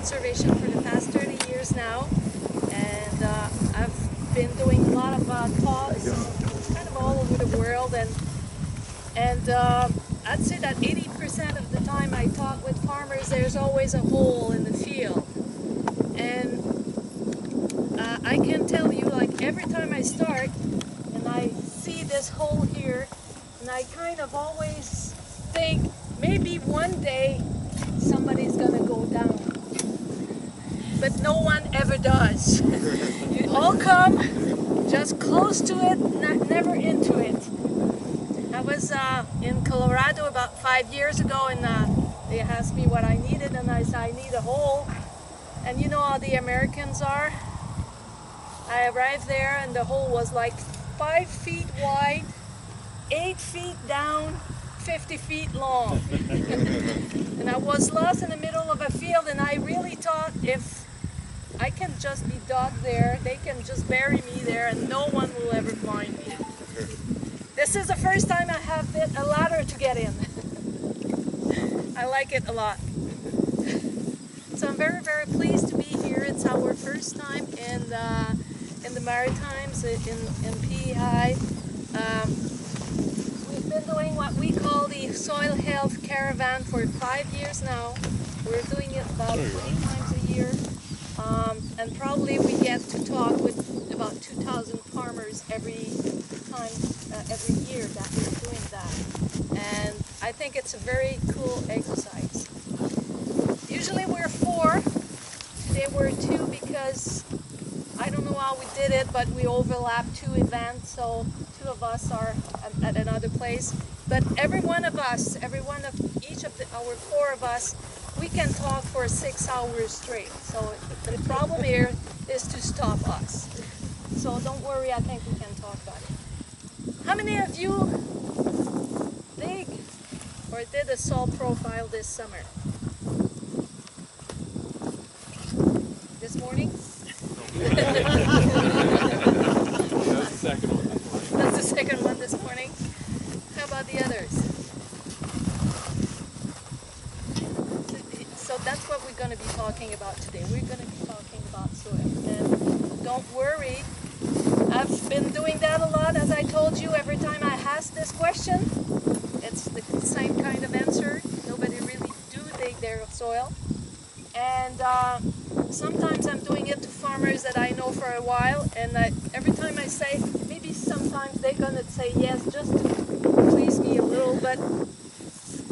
conservation for the past 30 years now, and I've been doing a lot of talks kind of all over the world, and I'd say that 80% of the time I talk with farmers, there's always a hole in the field. And I can tell you, like, every time I start and I see this hole here, and I kind of always think maybe one day somebody's gonna go down. But no one ever does. You all come just close to it, never into it. I was in Colorado about 5 years ago, and they asked me what I needed, and I said I need a hole. And you know how the Americans are? I arrived there and the hole was like 5 feet wide, 8 feet down, 50 feet long. And I was lost in the middle of a field, and I really thought if I can just be dug there, they can just bury me there and no one will ever find me. This is the first time I have a ladder to get in. I like it a lot. So I'm very, very pleased to be here. It's our first time in the Maritimes, in PEI. We've been doing what we call the Soil Health Caravan for 5 years now. We're doing it about 20 times a year. And probably we get to talk with about 2,000 farmers every year that we're doing that. And I think it's a very cool exercise. Usually we're 4, today we're 2 because I don't know how we did it, but we overlapped 2 events, so 2 of us are at another place. But every one of us, each of our 4 of us, we can talk for 6 hours straight. So the problem here is to stop us. So don't worry, I think we can talk about it. How many of you dig or did a soil profile this summer? This morning? That's the second one this morning. How about the others? So that's what we're going to be talking about today. We're going to be talking about soil. And don't worry, I've been doing that a lot, as I told you. Every time I ask this question, it's the same kind of answer. Nobody really do dig their soil. And sometimes I'm doing it to farmers that I know for a while, and every time I say, maybe sometimes they're going to say yes just to please me a little, but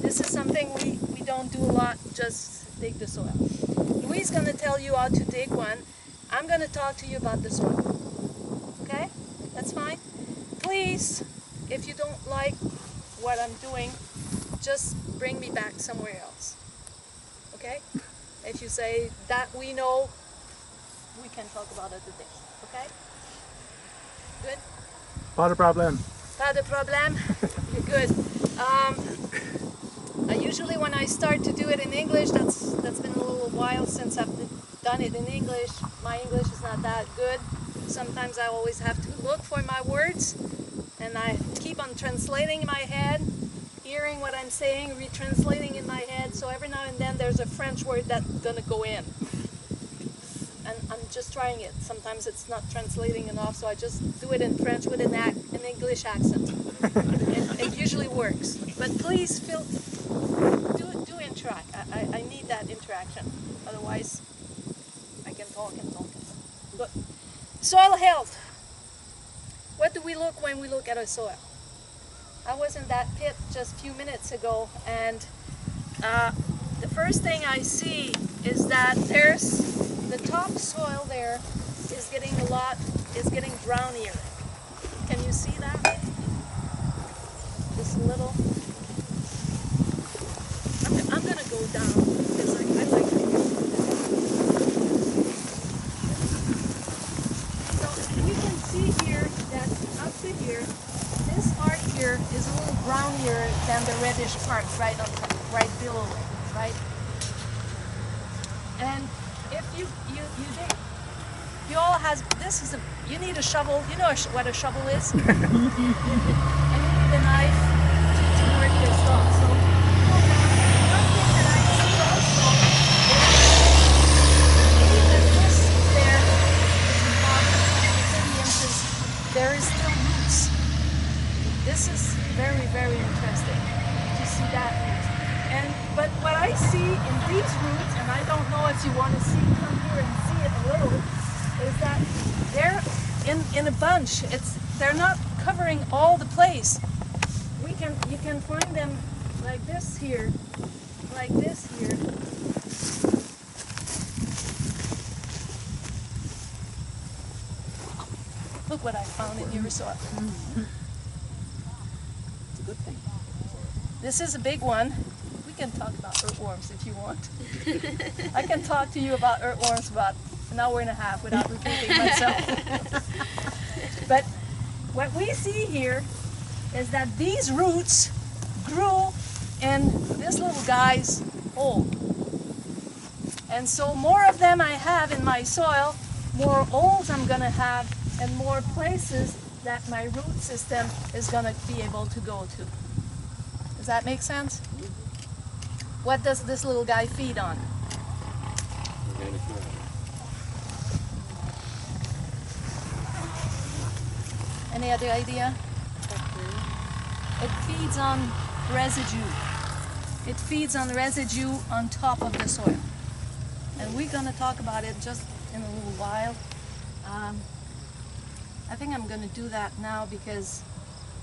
this is something we don't do a lot, just dig the soil. Louis is going to tell you how to dig one. I'm going to talk to you about the soil. Okay? That's fine? Please, if you don't like what I'm doing, just bring me back somewhere else. Okay? If you say that we know, we can talk about other things. Okay? Good? Pas de problème. Pas de problème? You're good. Usually when I start to do it in English, that's been a little while since I've done it in English. My English is not that good. Sometimes I always have to look for my words, and I keep on translating in my head, hearing what I'm saying, retranslating in my head, so every now and then there's a French word that's gonna go in. And I'm just trying it. Sometimes it's not translating enough, so I just do it in French with an English accent. It usually works. But please do interact. I need that interaction. Otherwise, I can talk and talk and talk. But soil health. What do we look when we look at our soil? I was in that pit just a few minutes ago, and the first thing I see is that there's the top soil there is getting getting brownier. Can you see that? Just a little. I'm gonna go down because I like it. So you can see here that up to here, this part here is a little brownier than the reddish part right on top, right below it, right? And if you all has, you need a shovel. You know what a shovel is? And you need a knife to work this off. So one thing that I see also is roots you want to see, come here and see it a little, is that they're in a bunch. They're not covering all the place. You can find them like this here, like this here. Look what I found in your soil. It's a good thing. This is a big one. We can talk about earthworms if you want. I can talk to you about earthworms about an hour and a half without repeating myself. But what we see here is that these roots grew in this little guy's hole. And so more of them I have in my soil, more holes I'm going to have, and more places that my root system is going to be able to go to. Does that make sense? What does this little guy feed on? Organic matter. Any other idea? It feeds on residue. It feeds on residue on top of the soil. And we're going to talk about it just in a little while. I think I'm going to do that now because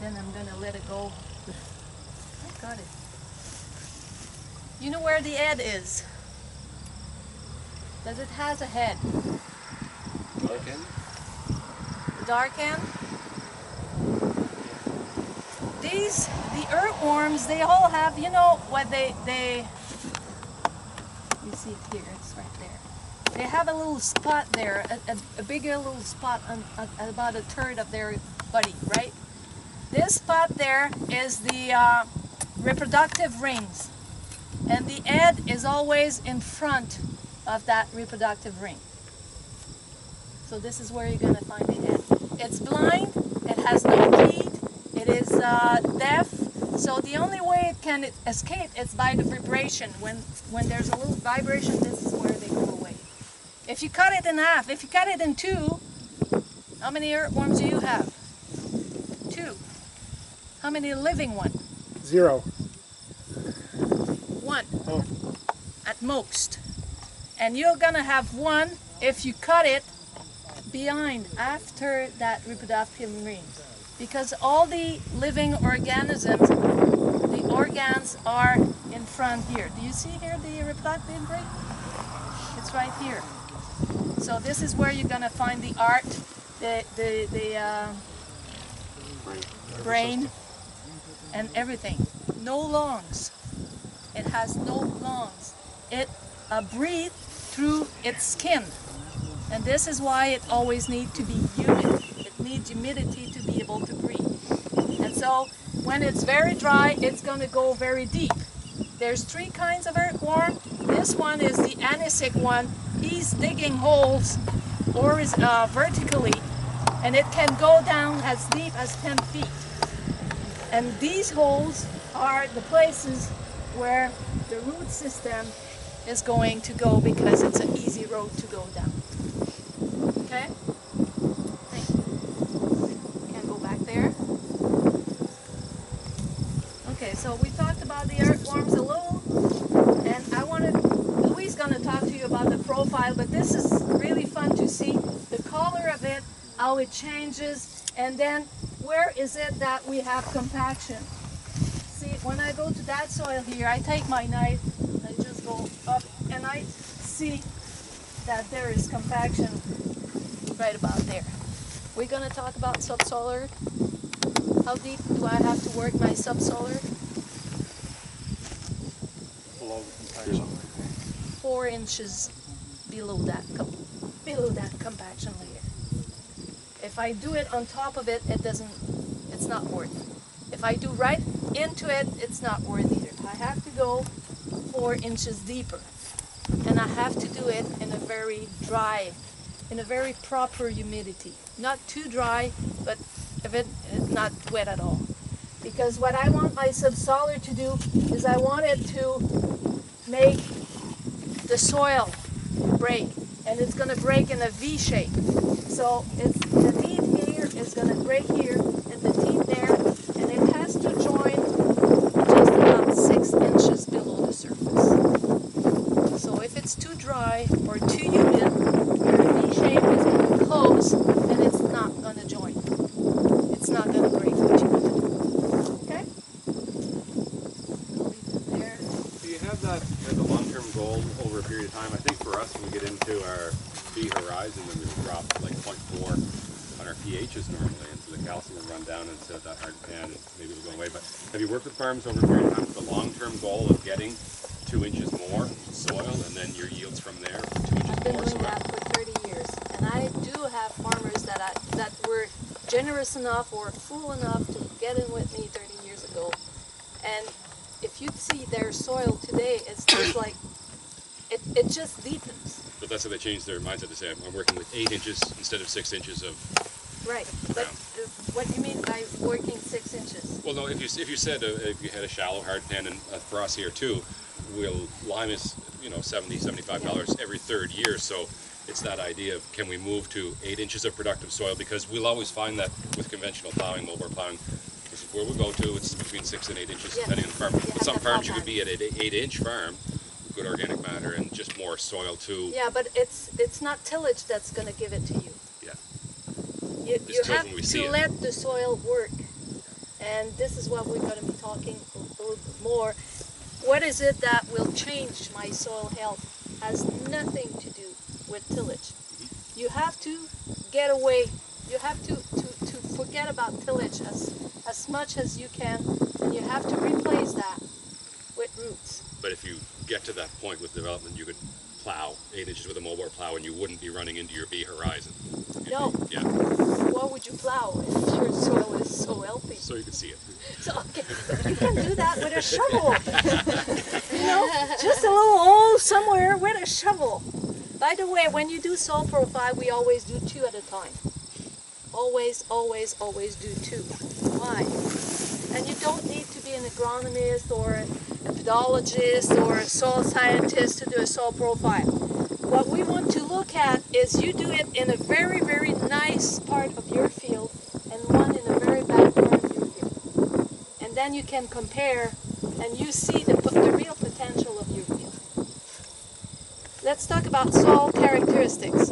then I'm going to let it go. I got it. You know where the head is? Does it has a head? Dark end? Dark end? The earthworms, they all have, you know what you see it here, it's right there. They have a little spot there, a bigger little spot on about a third of their body, right? This spot there is the reproductive rings. And the head is always in front of that reproductive ring. So this is where you're going to find the head. It's blind, it has no teeth, it is deaf, so the only way it can escape is by the vibration. When there's a little vibration, this is where they go away. If you cut it in half, if you cut it in two, how many earthworms do you have? 2. How many living ones? 0. 1. Oh. At most. And you're gonna have 1 if you cut it behind, after that reproductive ring. Because all the living organisms, the organs are in front here. Do you see here the reproductive ring? It's right here. So this is where you're gonna find the heart, the brain, and everything. No lungs. It has no lungs. It breathes through its skin. And this is why it always needs to be humid. It needs humidity to be able to breathe. And so when it's very dry, it's going to go very deep. There's 3 kinds of earthworm. This one is the anisic one. He's digging holes vertically, and it can go down as deep as 10 feet. And these holes are the places where the root system is going to go because it's an easy road to go down. Okay? Thank you. You can go back there. Okay, so we talked about the earthworms a little, and Louis is going to talk to you about the profile, but this is really fun to see the color of it, how it changes, and then where is it that we have compaction. See, when I go to that soil here, I take my knife, I just go up, and I see that there is compaction right about there. We're going to talk about subsoil. How deep do I have to work my subsoil? Below the compaction. 4 inches below that compaction layer. If I do it on top of it, it's not worth it. If I do right into it, it's not worth either. I have to go 4 inches deeper. And I have to do it in a very dry, in a very proper humidity. Not too dry, but if it's not wet at all. Because what I want my subsoiler to do is I want it to make the soil break. And it's going to break in a V shape. So the teeth here is going to break here, and the teeth there, and it has to join just about 6 inches below the surface. So if it's too dry or too humid, your V shape is going to close and it's not going to join. It's not going to break what you want to do. Okay? I'll leave it there. Do you have that as a long-term goal over a period of time? I think for us, when we get into our B horizon, then we'll drop like 0.4 on our pHs normally, and so the calcium will run down instead of that hard pan, and maybe it'll go away. But have you worked with farms over a period of time with the long-term goal of getting 2 inches more soil, and then your yields from there 2 inches I've been more doing soil? that for 30 years, and I do have farmers that were generous enough or fool enough to get in with me 30 years ago. And if you see their soil today, it's just like, it just deepens. But that's how they changed their mindset to say, I'm working with 8 inches instead of 6 inches of Right, but what do you mean by working 6 inches? Well, no. If you said if you had a shallow hard pan, and for us here too, lime is 70, $75 every third year. So it's that idea of can we move to 8 inches of productive soil, because we'll always find that with conventional plowing, mobile plowing, this is where we go to. It's between 6 and 8 inches depending on the farm. But some farms you could be at an 8-inch farm, good organic matter and just more soil too. Yeah, but it's not tillage that's going to give it to you. You have to let the soil work, and this is what we're going to be talking a little bit more. What is it that will change my soil health? Has nothing to do with tillage. You have to get away. You have to forget about tillage as much as you can, and you have to replace that with roots. But if you get to that point with development, you could plow 8 inches with a mobile plow, and you wouldn't be running into your B horizon. No. Yeah. Why would you plow if your soil is so healthy? So you can see it. So, okay, you can do that with a shovel. Just a little hole somewhere with a shovel. By the way, when you do soil profile, we always do 2 at a time. Always, always, always do 2. Why? And you don't need to be an agronomist or a pedologist or a soil scientist to do a soil profile. What we want to look at is you do it in a very, very nice part of your field and one in a very bad part of your field. And then you can compare and you see the real potential of your field. Let's talk about soil characteristics.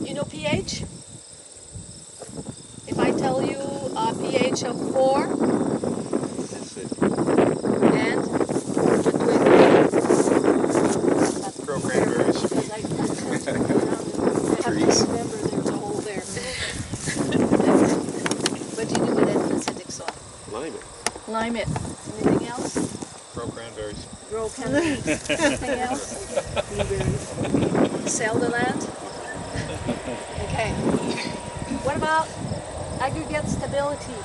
You know pH? If I tell you a pH of 4, That's it. and what do I think? Grow cranberries. Because I just turned around and I have Trees. to remember there's a hole there. What do you do with acidic soil? Lime it. Lime it. Anything else? Grow cranberries. Grow cranberries. Anything else? Blueberries. Sell the land? Okay. What about aggregate stability?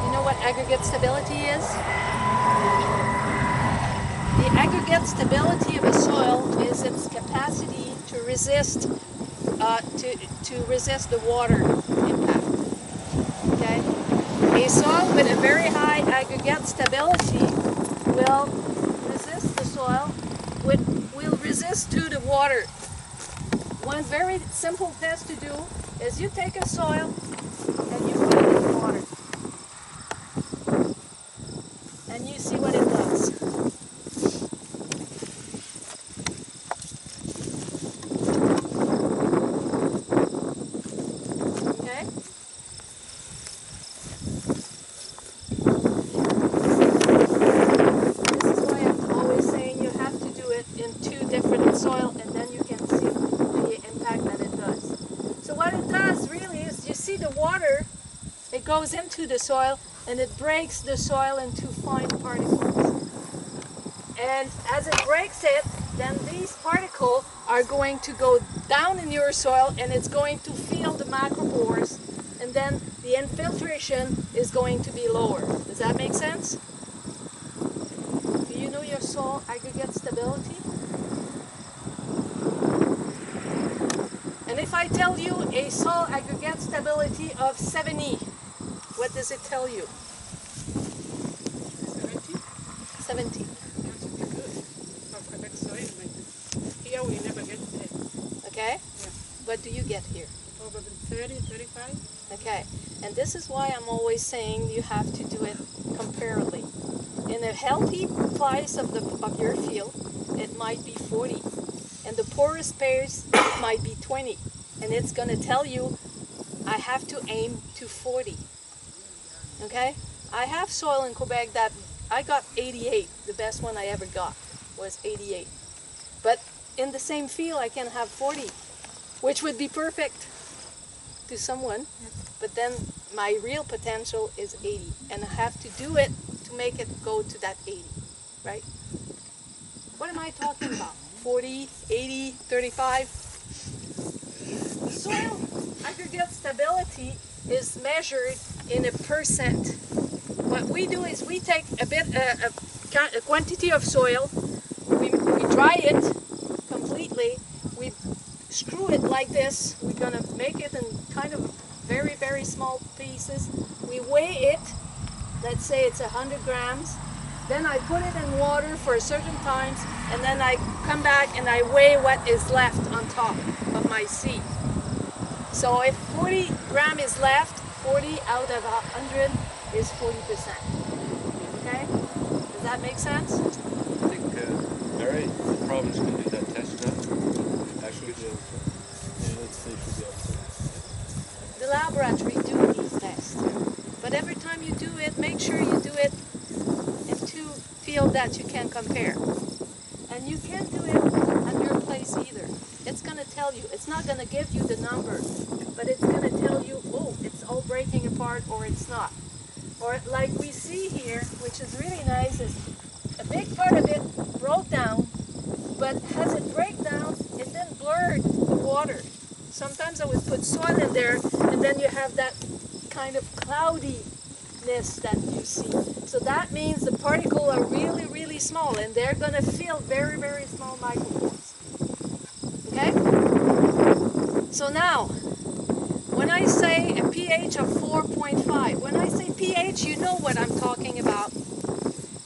You know what aggregate stability is? The aggregate stability of a soil is its capacity to resist resist the water impact. Okay? A soil with a very high aggregate stability will resist the soil, will resist to the water. One very simple test to do is you take a soil and you put it in water. And you see what it does. Okay? This is why I'm always saying you have to do it in 2 different soil, and then you can see the impact that it does. So what it does really is, you see the water, it goes into the soil and it breaks the soil into fine particles. And as it breaks it, then these particles are going to go down in your soil and it's going to fill the macropores, and then the infiltration is going to be lower. Does that make sense? Do you know your soil aggregate stability? And if I tell you a soil aggregate stability of 70, what does it tell you? 70. That should be good for that soil like this. Here we never get there. Okay? Yeah. What do you get here? Over 30, 35. Okay. And this is why I'm always saying you have to do it comparably. in a healthy place of your field, it might be 40. And the poorest pairs might be 20. And it's going to tell you, I have to aim to 40. Okay? I have soil in Quebec that I got 88. The best one I ever got was 88. But in the same field, I can have 40, which would be perfect to someone. But then my real potential is 80. And I have to do it to make it go to that 80, right? What am I talking about? 40, 80, 35? Soil aggregate stability is measured in a percent. What we do is we take a quantity of soil, we dry it completely, we screw it like this, we're going to make it in kind of very, very small pieces, we weigh it, let's say it's 100 grams, then I put it in water for certain times, and then I come back and I weigh what is left on top of my seed. So if 40 grams is left, 40 out of 100 is 40%. Okay? Does that make sense? I think Mary, the province can do that test now. Actually, The laboratory do these tests. But every time you do it, make sure you do it in two fields that you can compare. And you can't do it at your place either. It's going to tell you. It's not going to give you the number, but it's going to tell you, oh, it's all breaking apart or it's not. Or like we see here, which is really nice, is a big part of it broke down, but as it break down, it then blurred the water. Sometimes I would put soil in there, and then you have that kind of cloudiness that you see. So that means the particles are really, really small, and they're going to fill very, very small micropores. Okay? So now, when I say a pH of 4.5, when I say pH, you know what I'm talking about.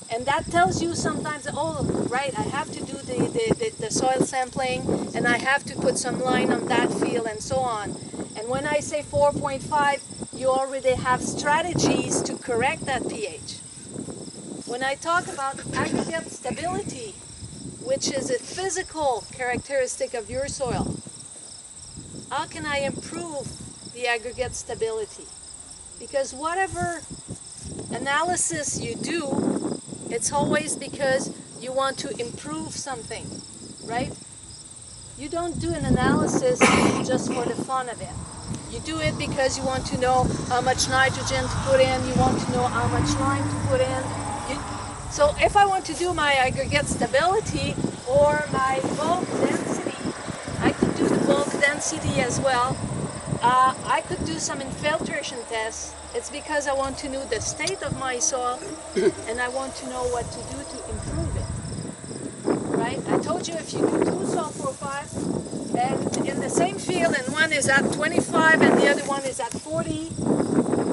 And that tells you sometimes, oh, right, I have to do the soil sampling, and I have to put some line on that field, and so on. And when I say 4.5, you already have strategies to correct that pH. When I talk about aggregate stability, which is a physical characteristic of your soil, how can I improve the aggregate stability? Because whatever analysis you do, it's always because you want to improve something, right? You don't do an analysis just for the fun of it. You do it because you want to know how much nitrogen to put in, you want to know how much lime to put in. So if I want to do my aggregate stability or my bulk density, I could do the bulk density as well. I could do some infiltration tests. It's because I want to know the state of my soil and I want to know what to do to improve it. Right? I told you if you do two soil profiles and in the same field and one is at 25 and the other one is at 40,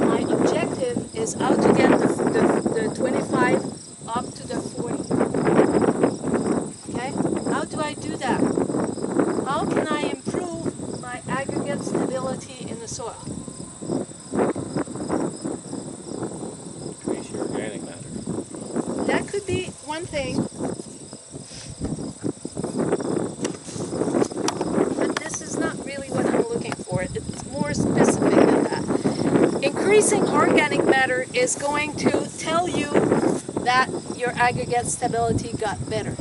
my objective is how to get the 25 up to the 40. Okay? How do I do that? How can I improve my aggregate stability in the soil? increase your organic matter. That could be one thing. But this is not really what I'm looking for. It's more specific than that. Increasing organic matter is going to tell you that your aggregate stability got better.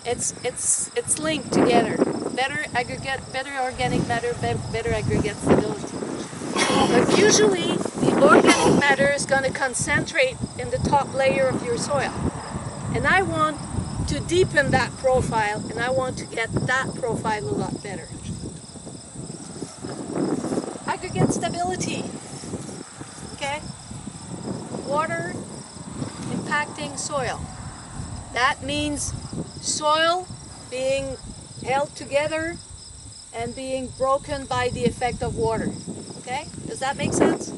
It's linked together. Better aggregate, better organic matter, better aggregate stability. But usually the organic matter is going to concentrate in the top layer of your soil. And I want to deepen that profile, and I want to get that profile a lot better. Aggregate stability. Okay? Water impacting soil. That means soil being held together and being broken by the effect of water. Okay? Does that make sense?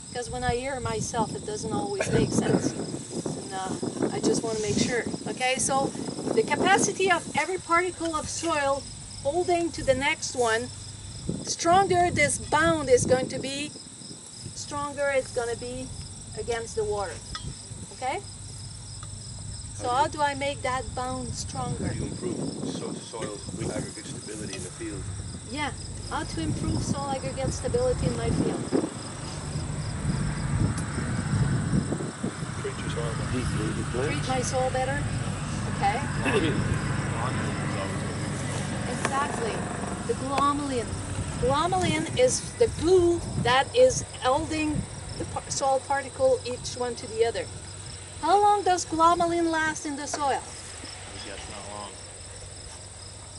Because when I hear myself, it doesn't always make sense. And I just want to make sure. Okay? So the capacity of every particle of soil holding to the next one, stronger this bound is going to be, stronger it's going to be against the water. Okay? So how do I make that bond stronger? How do you improve soil aggregate stability in the field? Yeah, how to improve soil aggregate stability in my field. Treat your soil better. Treat my soil better. Okay? Exactly. The glomalin. Glomalin is the glue that is holding the soil particle each one to the other. How long does glomalin last in the soil? Yeah, it's not long.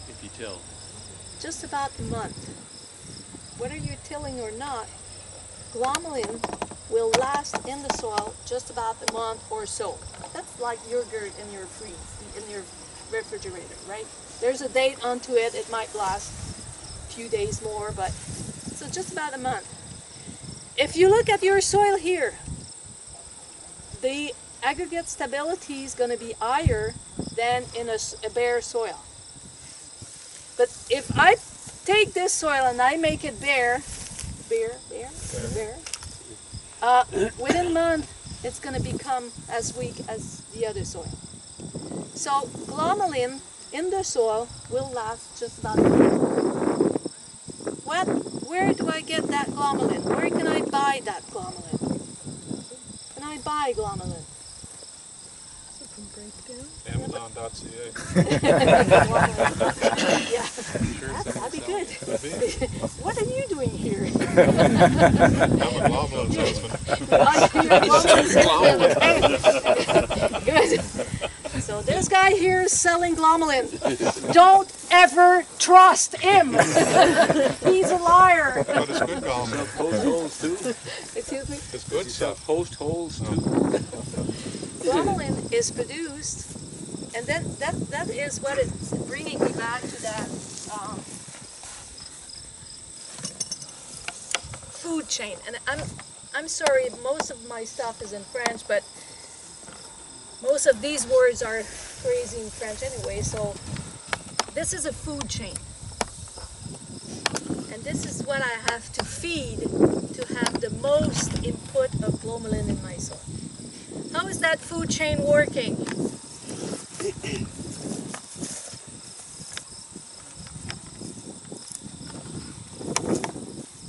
If you till. Just about a month. Whether you're tilling or not, glomalin will last in the soil just about a month or so. That's like yogurt in your in your refrigerator, right? There's a date onto it. It might last a few days more, but so just about a month. If you look at your soil here, the aggregate stability is going to be higher than in a bare soil. But if I take this soil and I make it bare, within a month it's going to become as weak as the other soil. So glomalin in the soil will last just about a month. Where do I get that glomalin? Where can I buy that glomalin? Can I buy glomalin? Amazon.ca. Yeah, that'd be good. What are you doing here? I'm a glomalin salesman. Good. So this guy here is selling glomalin. Don't ever trust him. He's a liar. But it's good glomalin. Post holes too? Excuse me? It's good stuff. Post holes too? Glomalin is produced, and then that is what is bringing me back to that food chain. And I'm sorry, most of my stuff is in French, but most of these words are crazy in French anyway. So this is a food chain, and this is what I have to feed to have the most input of glomalin in my soil. How is that food chain working?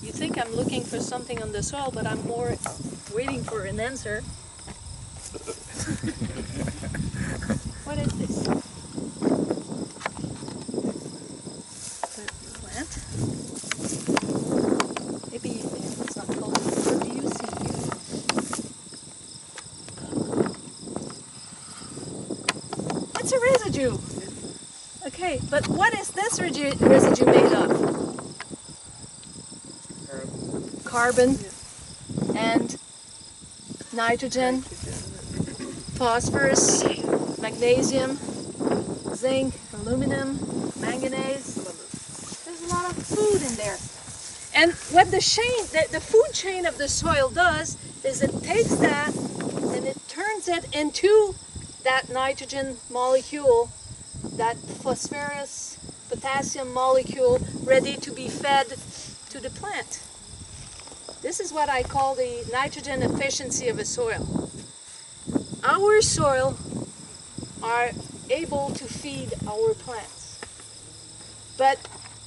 You think I'm looking for something on the soil, but I'm more waiting for an answer. What is this? Plant? Maybe it's not called. What do you see here? It's a residue. Okay, but what is this residue made of? Carbon and nitrogen, phosphorus, magnesium, zinc, aluminum, manganese. There's a lot of food in there. And what the food chain of the soil does is it takes that and it turns it into that nitrogen molecule, that phosphorus, potassium molecule, ready to be fed to the plant. This is what I call the nitrogen efficiency of a soil. Our soil are able to feed our plants, but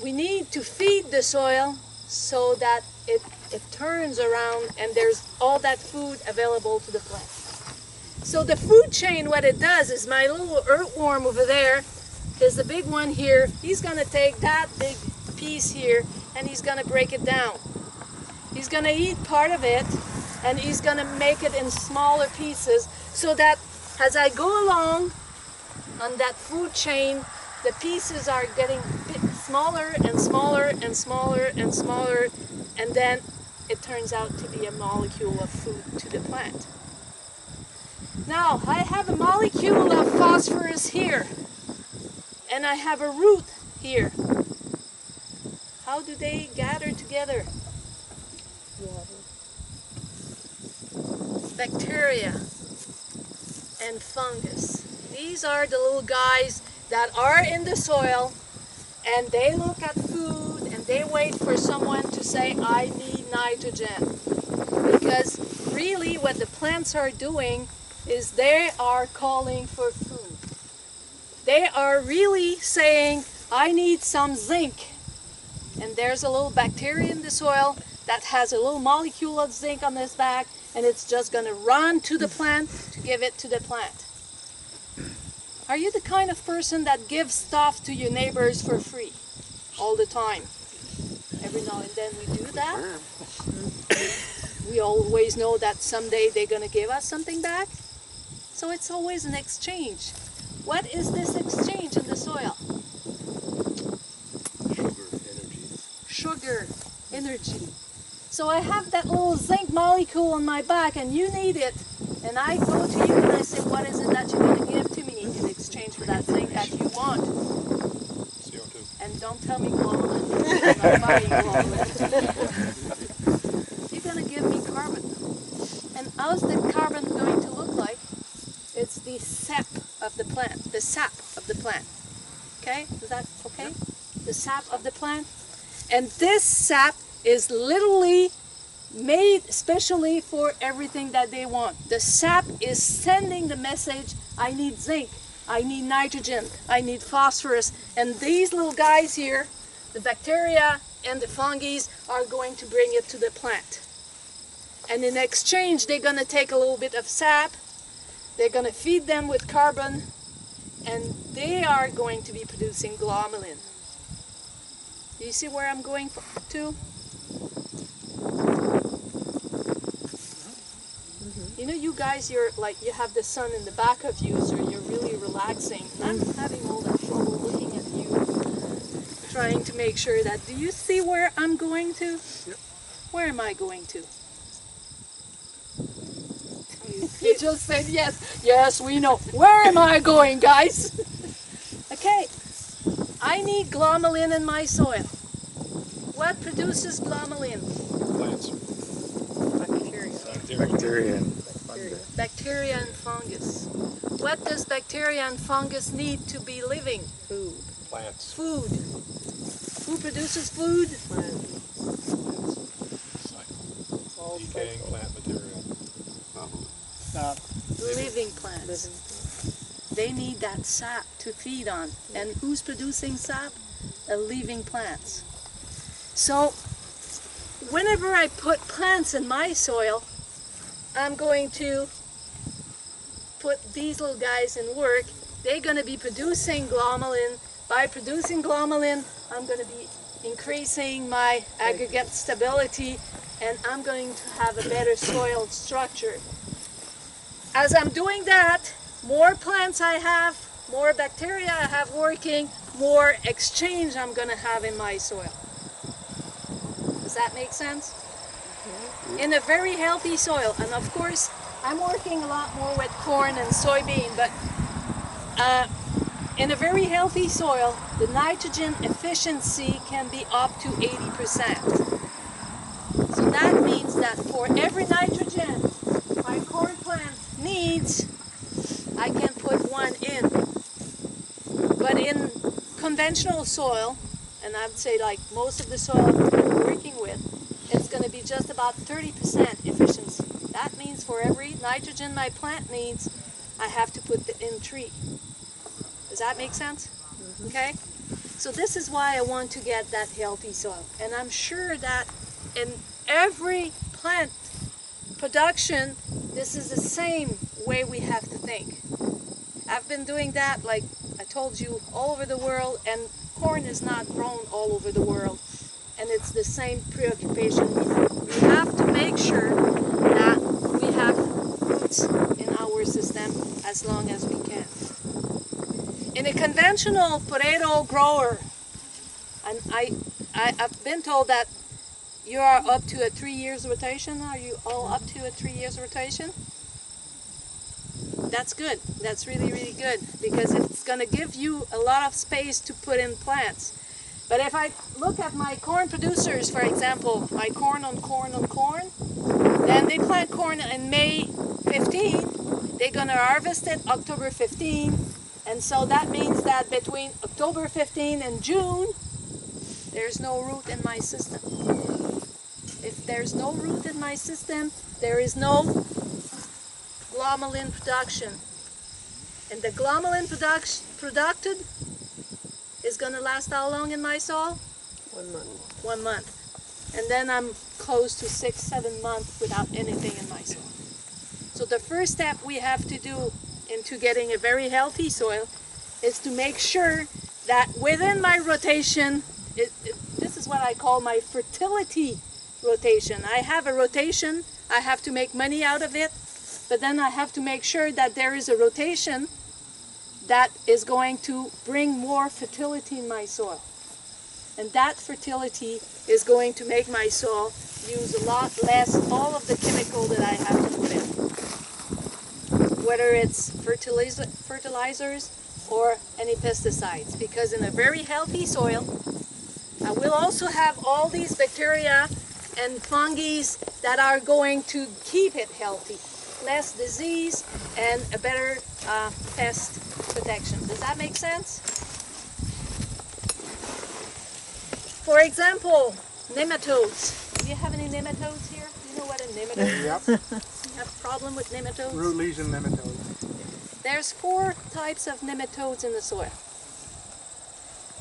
we need to feed the soil so that it turns around and there's all that food available to the plant. So the food chain, what it does is my little earthworm over there is the big one here. He's going to take that big piece here and he's going to break it down. He's going to eat part of it and he's going to make it in smaller pieces so that as I go along on that food chain, the pieces are getting smaller and smaller and smaller and smaller, and then it turns out to be a molecule of food to the plant. Now, I have a molecule of phosphorus here, and I have a root here. How do they gather together? Bacteria and fungus. These are the little guys that are in the soil, and they look at food and they wait for someone to say, I need nitrogen. Because really what the plants are doing is they are calling for food. They are really saying, I need some zinc. And there's a little bacteria in the soil that has a little molecule of zinc on its back, and it's just going to run to the plant to give it to the plant. Are you the kind of person that gives stuff to your neighbors for free all the time? Every now and then we do that. We always know that someday they're going to give us something back. So it's always an exchange. What is this exchange in the soil? Sugar, energy. So I have that little zinc molecule on my back and you need it. And I go to you and I say, what is it that you're going to give to me in exchange for that zinc that you want? CO2. And don't tell me globulin. I'm not buying globulin. You're going to give me carbon. And how's the carbon going to look like? It's the sap of the plant. The sap of the plant. Okay? Is that okay? The sap of the plant. And this sap is literally made specially for everything that they want. The sap is sending the message, I need zinc, I need nitrogen, I need phosphorus. And these little guys here, the bacteria and the fungi, are going to bring it to the plant. And in exchange, they're going to take a little bit of sap, they're going to feed them with carbon, and they are going to be producing glomalin. Do you see where I'm going to? You know, you guys, you're like, you have the sun in the back of you, so you're really relaxing. I'm having all that trouble looking at you, trying to make sure that, do you see where I'm going to? Yep. Where am I going to? You just said yes. Yes, we know. Where am I going, guys? Okay. I need glomalin in my soil. What produces glomalin? Plants. Bacteria. Bacteria and fungus. What does bacteria and fungus need to be living? Food. Plants. Food. Who produces food? Decaying plant material. Living plants. They need that sap to feed on. And who's producing sap? Living plants. So, whenever I put plants in my soil, I'm going to put these little guys in work. They're going to be producing glomalin. By producing glomalin, I'm going to be increasing my aggregate stability, and I'm going to have a better soil structure. As I'm doing that, more plants I have, more bacteria I have working, more exchange I'm going to have in my soil. Does that make sense? In a very healthy soil, and of course, I'm working a lot more with corn and soybean, but in a very healthy soil, the nitrogen efficiency can be up to 80%. So that means that for every nitrogen my corn plant needs, I can put one in. But in conventional soil, and I would say like most of the soil I'm working with, it's going to be just about 30% efficiency. That means for every nitrogen my plant needs, I have to put in 3. Does that make sense? Mm-hmm. Okay? So this is why I want to get that healthy soil. And I'm sure that in every plant production, this is the same way we have to think. I've been doing that, like I told you, all over the world, and corn is not grown all over the world. And it's the same preoccupation we have. We have to make sure that we have roots in our system as long as we can. In a conventional potato grower, and I've been told that you are up to a 3 years rotation. Are you all up to a 3 years rotation? That's good. That's really, really good, because it's going to give you a lot of space to put in plants. But if I look at my corn producers, for example, my corn on corn on corn, then they plant corn in May 15, they're going to harvest it October 15, and so that means that between October 15 and June, there's no root in my system. If there's no root in my system, there is no glomalin production. And the glomalin produced is going to last how long in my soil? 1 month. 1 month. And then I'm close to 6-7 months without anything in my soil. So the first step we have to do into getting a very healthy soil is to make sure that within my rotation, this is what I call my fertility rotation. I have a rotation, I have to make money out of it, but then I have to make sure that there is a rotation that is going to bring more fertility in my soil. And that fertility is going to make my soil use a lot less all of the chemical that I have to put in. Whether it's fertilizers or any pesticides. Because in a very healthy soil, I will also have all these bacteria and fungi that are going to keep it healthy. Less disease and a better pest protection. Does that make sense? For example, nematodes. Do you have any nematodes here? Do you know what a nematode is? Yep. You have a problem with nematodes? Root lesion nematodes. There's 4 types of nematodes in the soil.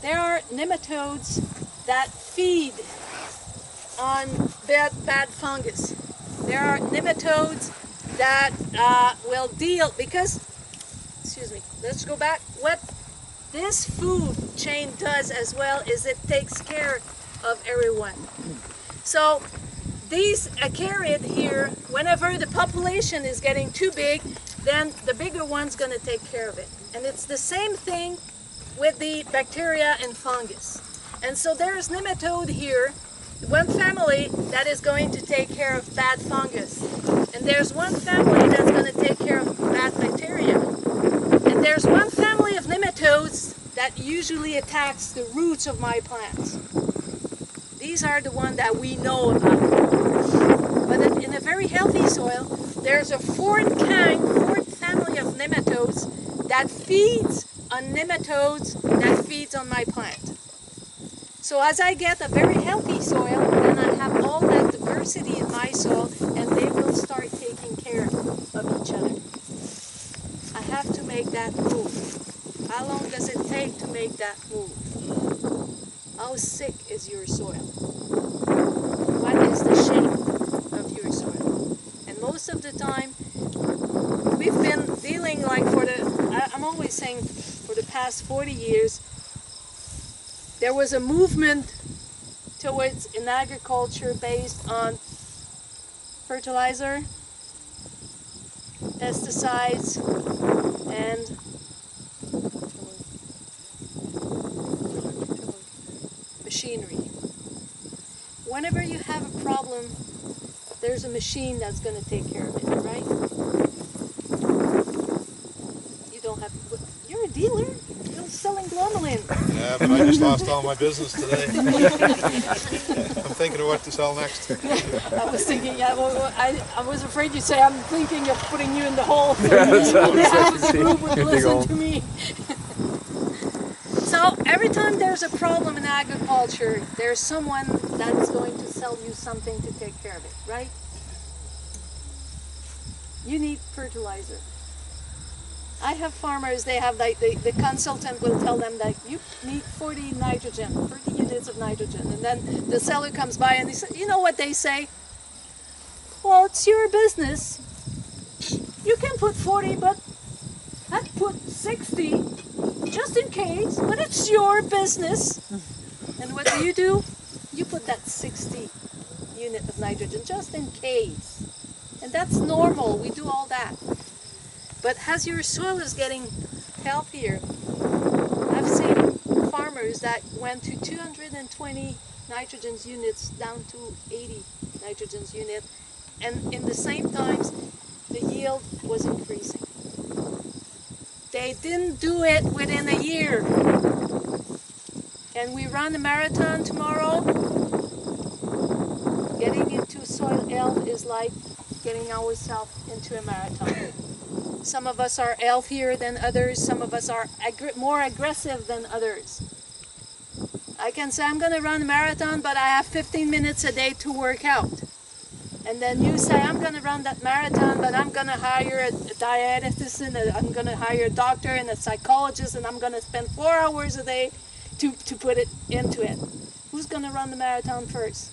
There are nematodes that feed on bad fungus. There are nematodes that will deal, because, excuse me, let's go back. What this food chain does as well is it takes care of everyone. So these acarid here, whenever the population is getting too big, then the bigger one's going to take care of it. And it's the same thing with the bacteria and fungus. And so there's nematode here, one family that is going to take care of bad fungus. And there's one family that's going to take care of bad bacteria. And there's one family of nematodes that usually attacks the roots of my plants. These are the ones that we know about. But in a very healthy soil, there's a fourth family of nematodes that feeds on nematodes that feeds on my plant. So as I get a very healthy soil, then I have all that diversity in my soil, and they will start taking care of each other. I have to make that move. How long does it take to make that move? How sick is your soil? What is the shape of your soil? And most of the time, we've been dealing like I'm always saying for the past 40 years, there was a movement towards an agriculture based on fertilizer, pesticides, and machinery. Whenever you have a problem, there's a machine that's going to take care of it, right? You don't have to, you're a dealer, you're selling glomalin. Yeah, but I just lost all my business today. I'm thinking of what to sell next. I was thinking, yeah, well, I was afraid you'd say, I'm thinking of putting you in the hole. So Yeah, that's what I was the group would thinking. listen to me. So every time there's a problem in agriculture, there's someone that's going to sell you something to take care of it, right? You need fertilizer. I have farmers, they have like the consultant will tell them that you need 40 units of nitrogen. And then the seller comes by and they say, you know what they say? Well, it's your business. You can put 40, but I'd put 60 just in case, but it's your business. And what do? You put that 60 unit of nitrogen just in case. And that's normal, we do all that. But as your soil is getting healthier, I've seen farmers that went to 220 nitrogen units down to 80 nitrogen units, and in the same times, the yield was increasing. They didn't do it within a year. And we run a marathon tomorrow. Getting into soil health is like getting ourselves into a marathon. Some of us are healthier than others. Some of us are more aggressive than others. I can say I'm going to run a marathon, but I have 15 minutes a day to work out. And then you say I'm going to run that marathon, but I'm going to hire a dietitian, I'm going to hire a doctor and a psychologist, and I'm going to spend 4 hours a day to put it into it. Who's going to run the marathon first?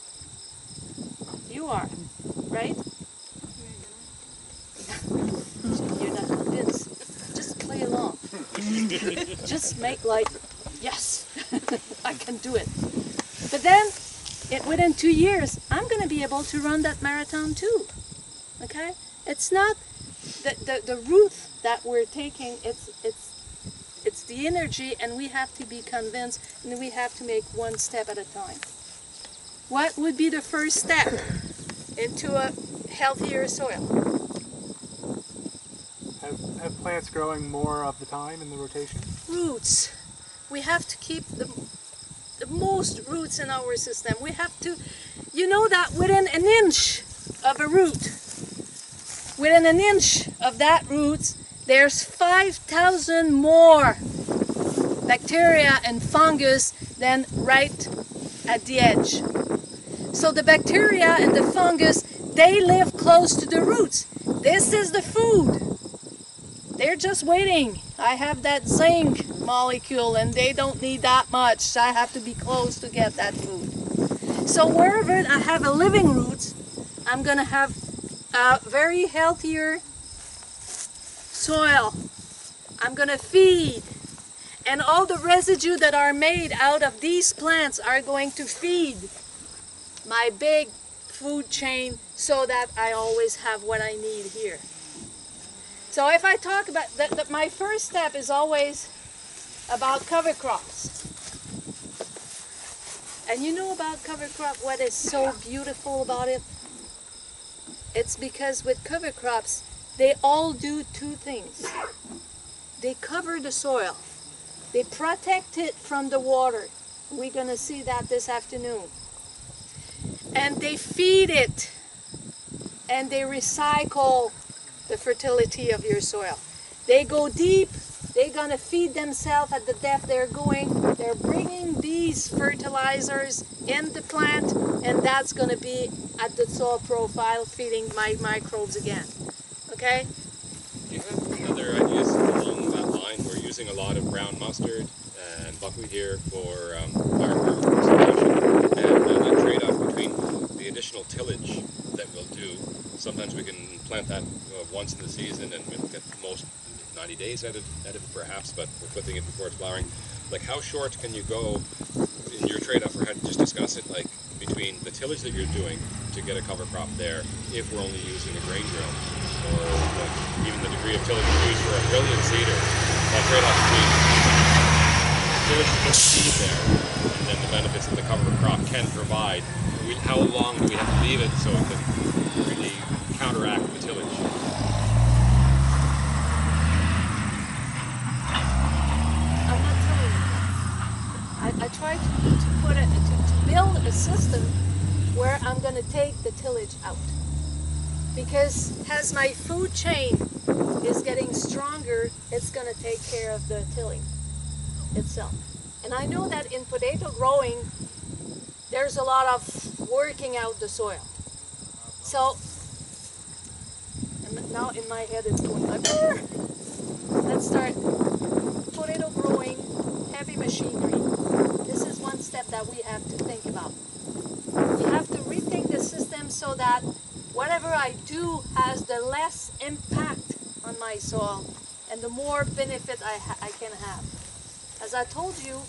You are, right? You're not convinced. Just play along. Just make like, yes, I can do it. But then, within 2 years, I'm going to be able to run that marathon too. Okay? It's not the route that we're taking. It's the energy, and we have to be convinced, and we have to make one step at a time. What would be the first step into a healthier soil? Have plants growing more of the time in the rotation? Roots. We have to keep the most roots in our system. We have to, you know that within an inch of a root, within an inch of that root, there's 5,000 more bacteria and fungus than right at the edge. So the bacteria and the fungus, they live close to the roots. This is the food. They're just waiting. I have that zinc molecule and they don't need that much. So I have to be close to get that food. So wherever I have a living root, I'm going to have a very healthier soil. I'm going to feed. And all the residue that are made out of these plants are going to feed my big food chain so that I always have what I need here. So if I talk about my first step is always about cover crops. And you know about cover crop, what is so beautiful about it? It's because with cover crops, they all do two things. They cover the soil. They protect it from the water. We're going to see that this afternoon. And they feed it. And they recycle the fertility of your soil. They go deep. They're going to feed themselves at the depth they're going. They're bringing these fertilizers in the plant, and that's going to be at the soil profile, feeding my microbes again. Okay? Do you have other ideas along that line? We're using a lot of brown mustard and buckwheat here for our fertilization, and that trade-off between the additional tillage that we'll do. Sometimes we can plant that once in the season and we'll get the most 90 days out of it perhaps, but we're clipping it before it's flowering. Like, how short can you go in your trade-off, or just discuss it, like between the tillage that you're doing to get a cover crop there if we're only using a grain drill, or like even the degree of tillage we use for a brilliant seeder, that trade-off between tillage to put seed there and then the benefits that the cover crop can provide. How long do we have to leave it so it can really counteract the tillage? I'm not telling you. I try to put it to build a system where I'm going to take the tillage out, because as my food chain is getting stronger, it's going to take care of the tilling itself. And I know that in potato growing, there's a lot of working out the soil. So, and now in my head it's going like, let's start potato growing, heavy machinery. This is one step that we have to think about. You have to rethink the system so that whatever I do has the less impact on my soil and the more benefit I can have. As I told you,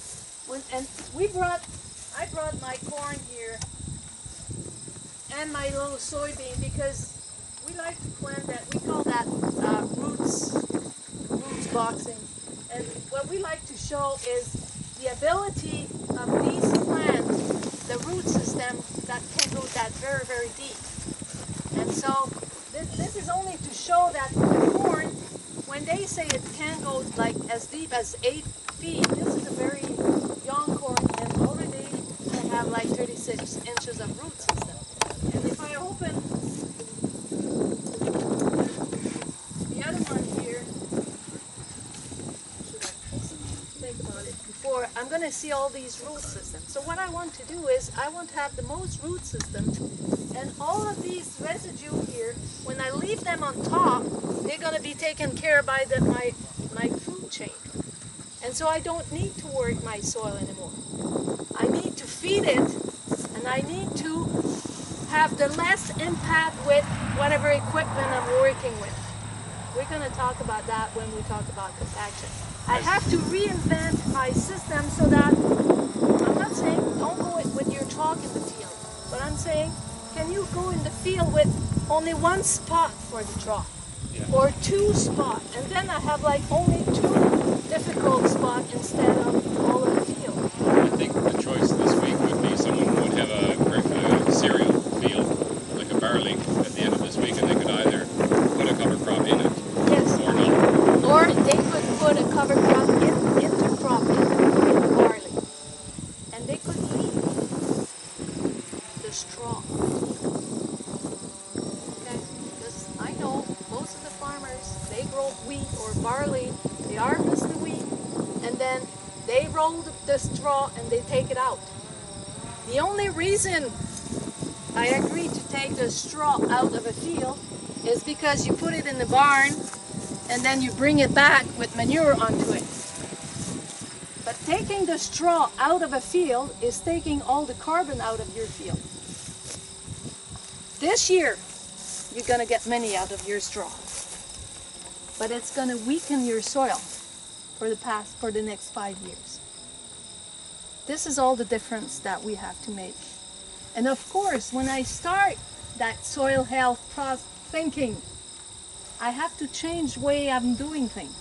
I brought my corn here and my little soybean because we like to plant that. We call that roots boxing. And what we like to show is the ability of these plants, the root system that can go that very, very deep. And so this is only to show that the corn, when they say it can go like as deep as 8 feet, this is a very young corn, and already I have like 36 inches of root system. And if I open the other one here, should I think about it before? I'm going to see all these root systems. So what I want to do is I want to have the most root systems, and all of these residue here, when I leave them on top, they're going to be taken care of by my food chain. And so I don't need to work my soil anymore. I need to feed it, and I need to have the less impact with whatever equipment I'm working with. We're going to talk about that when we talk about compaction. I have to reinvent my system so that, I'm not saying don't go with your chalk in the field, but I'm saying, can you go in the field with only one spot for the chalk? Yeah. Or two spots, and then I have like only two difficult spots instead of all of the field. I think the choice this week would be someone would have a cereal field, like a barley, at the end of this week, and they could either put a cover crop in it, Yes. or not. Or they could put a cover crop into crop in the barley, and they could leave the straw. Okay, because I know most of the farmers, they grow wheat or barley, they harvest the wheat, and then they roll the straw and they take it out. The only reason I agree to take the straw out of a field is because you put it in the barn and then you bring it back with manure onto it. But taking the straw out of a field is taking all the carbon out of your field. This year, you're going to get many out of your straw. But it's going to weaken your soil for the next 5 years. This is all the difference that we have to make. And of course, when I start that soil health thinking, I have to change the way I'm doing things.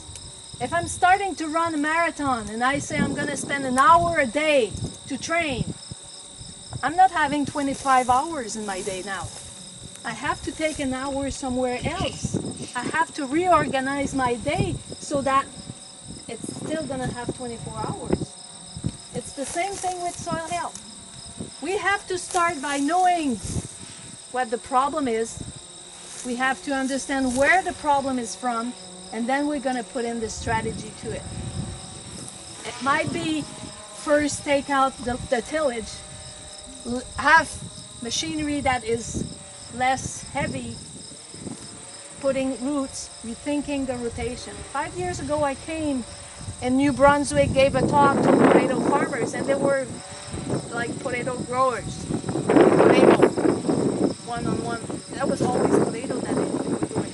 If I'm starting to run a marathon and I say I'm going to spend an hour a day to train, I'm not having 25 hours in my day now. I have to take an hour somewhere else. I have to reorganize my day so that it's still going to have 24 hours. It's the same thing with soil health. We have to start by knowing what the problem is. We have to understand where the problem is from, and then we're going to put in the strategy to it. It might be first take out the tillage, have machinery that is less heavy, putting roots, rethinking the rotation. 5 years ago I came in New Brunswick, gave a talk to potato farmers, and they were like potato growers. Potato, one-on-one. That was always potato that they were doing.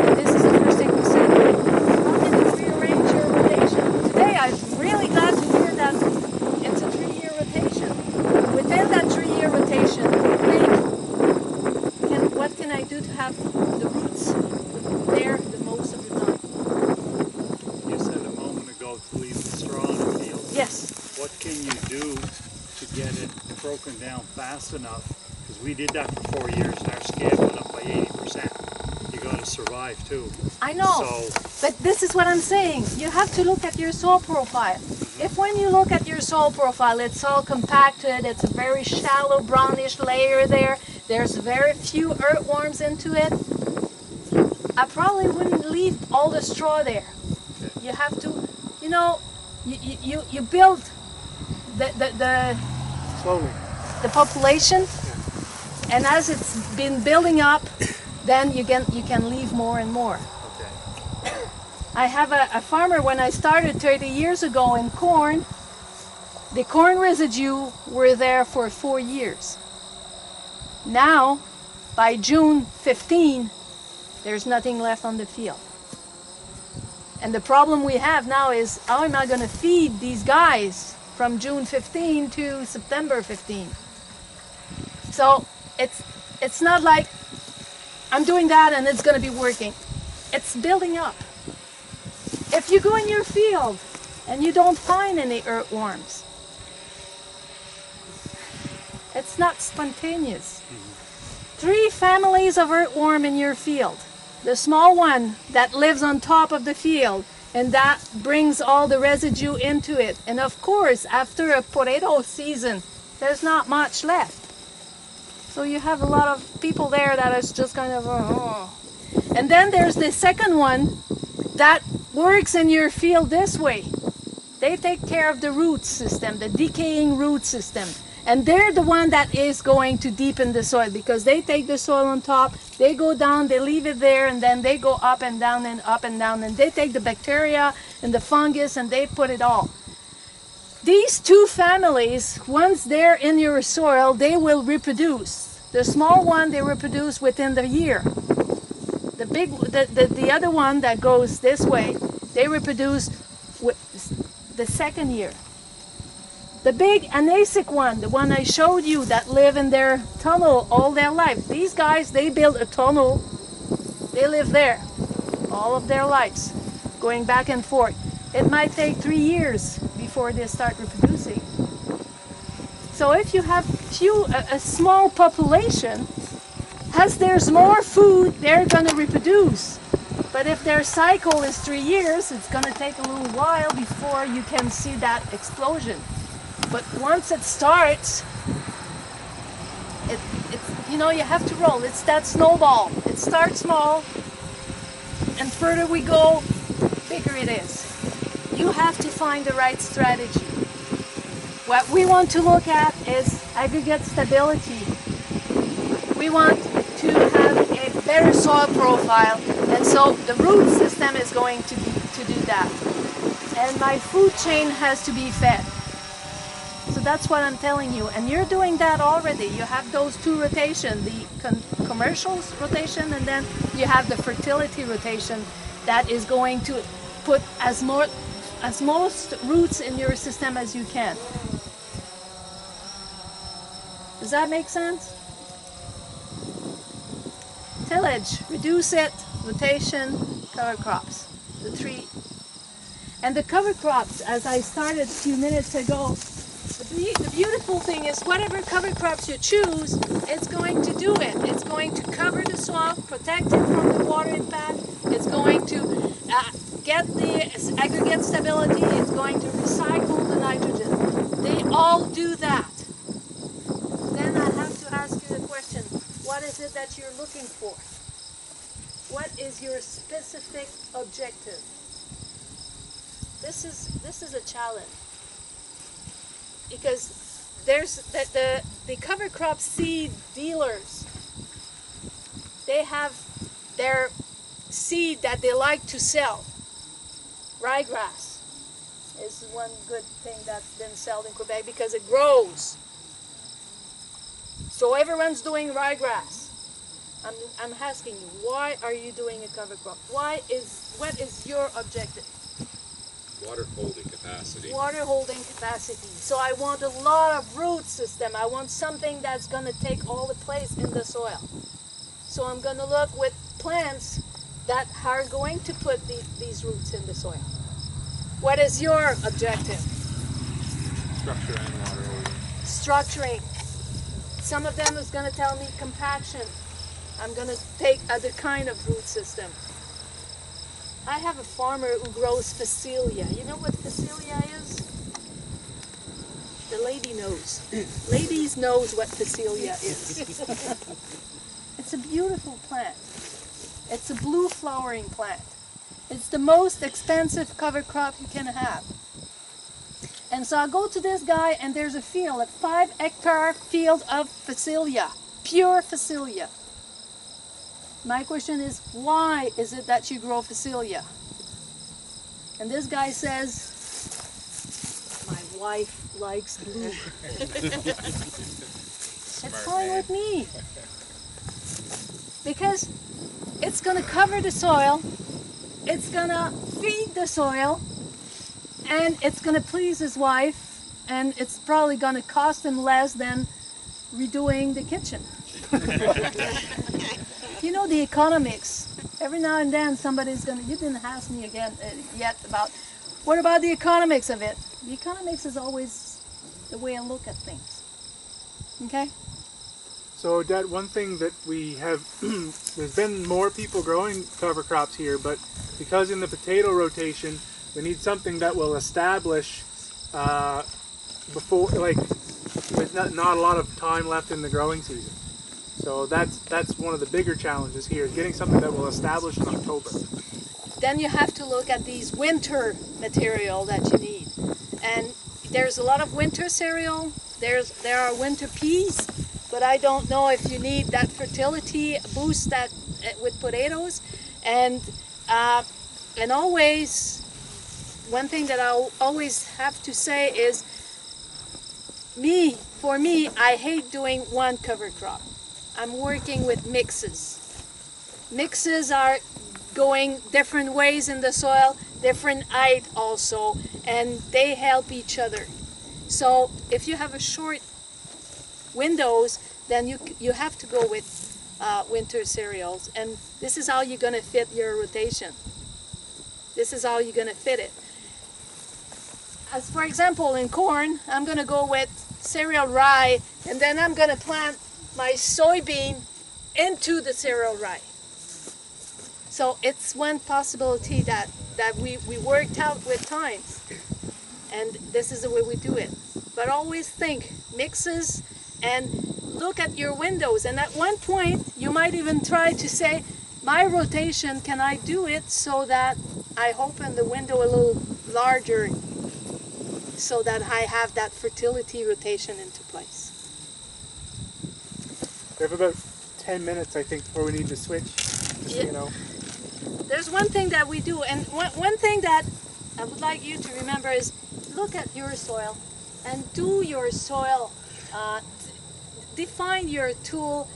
And this is the first thing we said. How can you rearrange your rotation? Today I'm really glad to hear that it's a 3-year rotation. Within that 3-year rotation, what can I do to have the roots there the most of the time? You said a moment ago to leave the straw in the field. Yes. What can you do to get it broken down fast enough? Because we did that for 4 years and our scab went up by 80%. You got to survive too. I know, but this is what I'm saying. You have to look at your soil profile. If when you look at your soil profile, it's all compacted, it's a very shallow brownish layer there, there's very few earthworms into it, I probably wouldn't leave all the straw there. You have to, you know, you build Slowly. the population, and as it's been building up, then you can leave more and more. Okay. I have a farmer, when I started 30 years ago in corn, the corn residue were there for 4 years. Now, by June 15, there's nothing left on the field. And the problem we have now is, how am I going to feed these guys from June 15 to September 15? So it's not like I'm doing that and it's going to be working. It's building up. If you go in your field and you don't find any earthworms, it's not spontaneous. 3 families of earthworm in your field. The small one that lives on top of the field, and that brings all the residue into it. And of course, after a potato season, there's not much left. So you have a lot of people there that is just kind of, oh. And then there's the second one that works in your field this way. They take care of the root system, the decaying root system. And they're the one that is going to deepen the soil, because they take the soil on top, they go down, they leave it there, and then they go up and down and up and down, and they take the bacteria and the fungus and they put it all. These two families, once they're in your soil, they will reproduce. The small one, they reproduce within the year. The other one that goes this way, they reproduce the second year. The big anasic one, the one I showed you that live in their tunnel all their life. These guys, they build a tunnel. They live there all of their lives, going back and forth. It might take 3 years before they start reproducing. So if you have a small population, as there's more food, they're going to reproduce. But if their cycle is 3 years, it's going to take a little while before you can see that explosion. But once it starts, you know, you have to roll. It's that snowball. It starts small, and further we go, bigger it is. You have to find the right strategy. What we want to look at is aggregate stability. We want to have a better soil profile, and so the root system is going to do that. And my food chain has to be fed. So that's what I'm telling you, and you're doing that already. You have those two rotations, the commercial rotation, and then you have the fertility rotation that is going to put as most roots in your system as you can. Does that make sense? Tillage, reduce it, rotation, cover crops, the three. And the cover crops, as I started a few minutes ago, the beautiful thing is whatever cover crops you choose, it's going to do it. It's going to cover the soil, protect it from the water impact. It's going to get the aggregate stability. It's going to recycle the nitrogen. They all do that. Then I have to ask you the question, what is it that you're looking for? What is your specific objective? This is a challenge. Because there's the cover crop seed dealers, they have their seed that they like to sell. Ryegrass is one good thing that's been sold in Quebec because it grows. So everyone's doing ryegrass. I'm asking you, why are you doing a cover crop? What is your objective? Water holding capacity. Water holding capacity. So I want a lot of root system. I want something that's going to take all the place in the soil. So I'm going to look with plants that are going to put these roots in the soil. What is your objective? Structure and water holding. Structuring. Some of them is going to tell me compaction. I'm going to take other kind of root system. I have a farmer who grows Phacelia. You know what Phacelia is? The lady knows. Ladies knows what Phacelia is. It's a beautiful plant. It's a blue flowering plant. It's the most expensive cover crop you can have. And so I go to this guy and there's a field, a 5-hectare field of Phacelia, pure Phacelia. My question is, why is it that you grow Phacelia? And this guy says, my wife likes blue. It's fine with me. Because it's going to cover the soil, it's going to feed the soil, and it's going to please his wife, and it's probably going to cost him less than redoing the kitchen. You know the economics. Every now and then somebody's going to, you didn't ask me again yet about, what about the economics of it? The economics is always the way I look at things. Okay? So Odette, one thing that we have, there's been more people growing cover crops here, but because in the potato rotation, we need something that will establish before, like, with not a lot of time left in the growing season. So that's one of the bigger challenges here, is getting something that will establish in October. then you have to look at these winter material that you need. And there's a lot of winter cereal. There are winter peas, but I don't know if you need that fertility boost that with potatoes. And always, one thing that I always have to say is, for me, I hate doing one cover crop. I'm working with mixes. Mixes are going different ways in the soil, different height also, and they help each other. So if you have a short windows, then you have to go with winter cereals, and this is how you're going to fit your rotation. This is how you're going to fit it. As for example, in corn, I'm going to go with cereal rye, and then I'm going to plant my soybean into the cereal rye. So it's one possibility that we worked out with time, and this is the way we do it. But always think mixes and look at your windows, and at one point you might even try to say, my rotation, can I do it so that I open the window a little larger so that I have that fertility rotation into place. We have about 10 minutes, I think, before we need to switch, just so you know. There's one thing that we do, and one thing that I would like you to remember is look at your soil and do your soil, define your tool,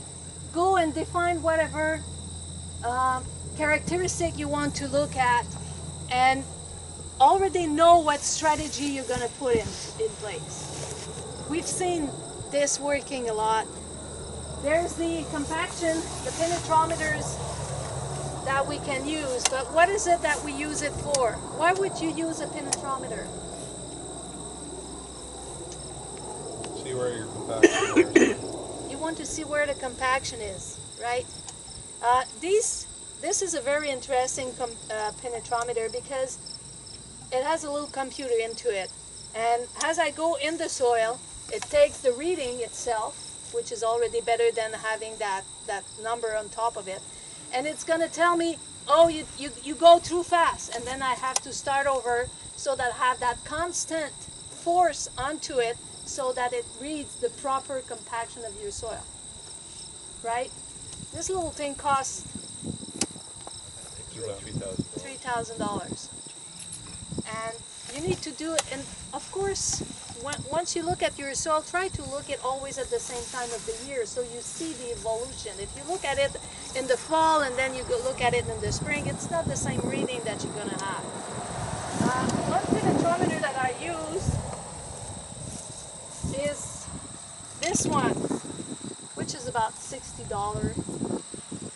go and define whatever characteristic you want to look at, and already know what strategy you're going to put in place. We've seen this working a lot. There's the compaction, the penetrometers that we can use, but what is it that we use it for? Why would you use a penetrometer? See where your compaction is. You want to see where the compaction is, right? This is a very interesting penetrometer because it has a little computer into it, and as I go in the soil, it takes the reading itself, which is already better than having that number on top of it, and it's going to tell me, oh, you go too fast, and then I have to start over so that I have that constant force onto it so that it reads the proper compaction of your soil, right? This little thing costs $3,000. And you need to do it, and of course, once you look at your soil, try to look at always at the same time of the year so you see the evolution. If you look at it in the fall and then you go look at it in the spring, it's not the same reading that you're going to have. One penetrometer that I use is this one, which is about $60,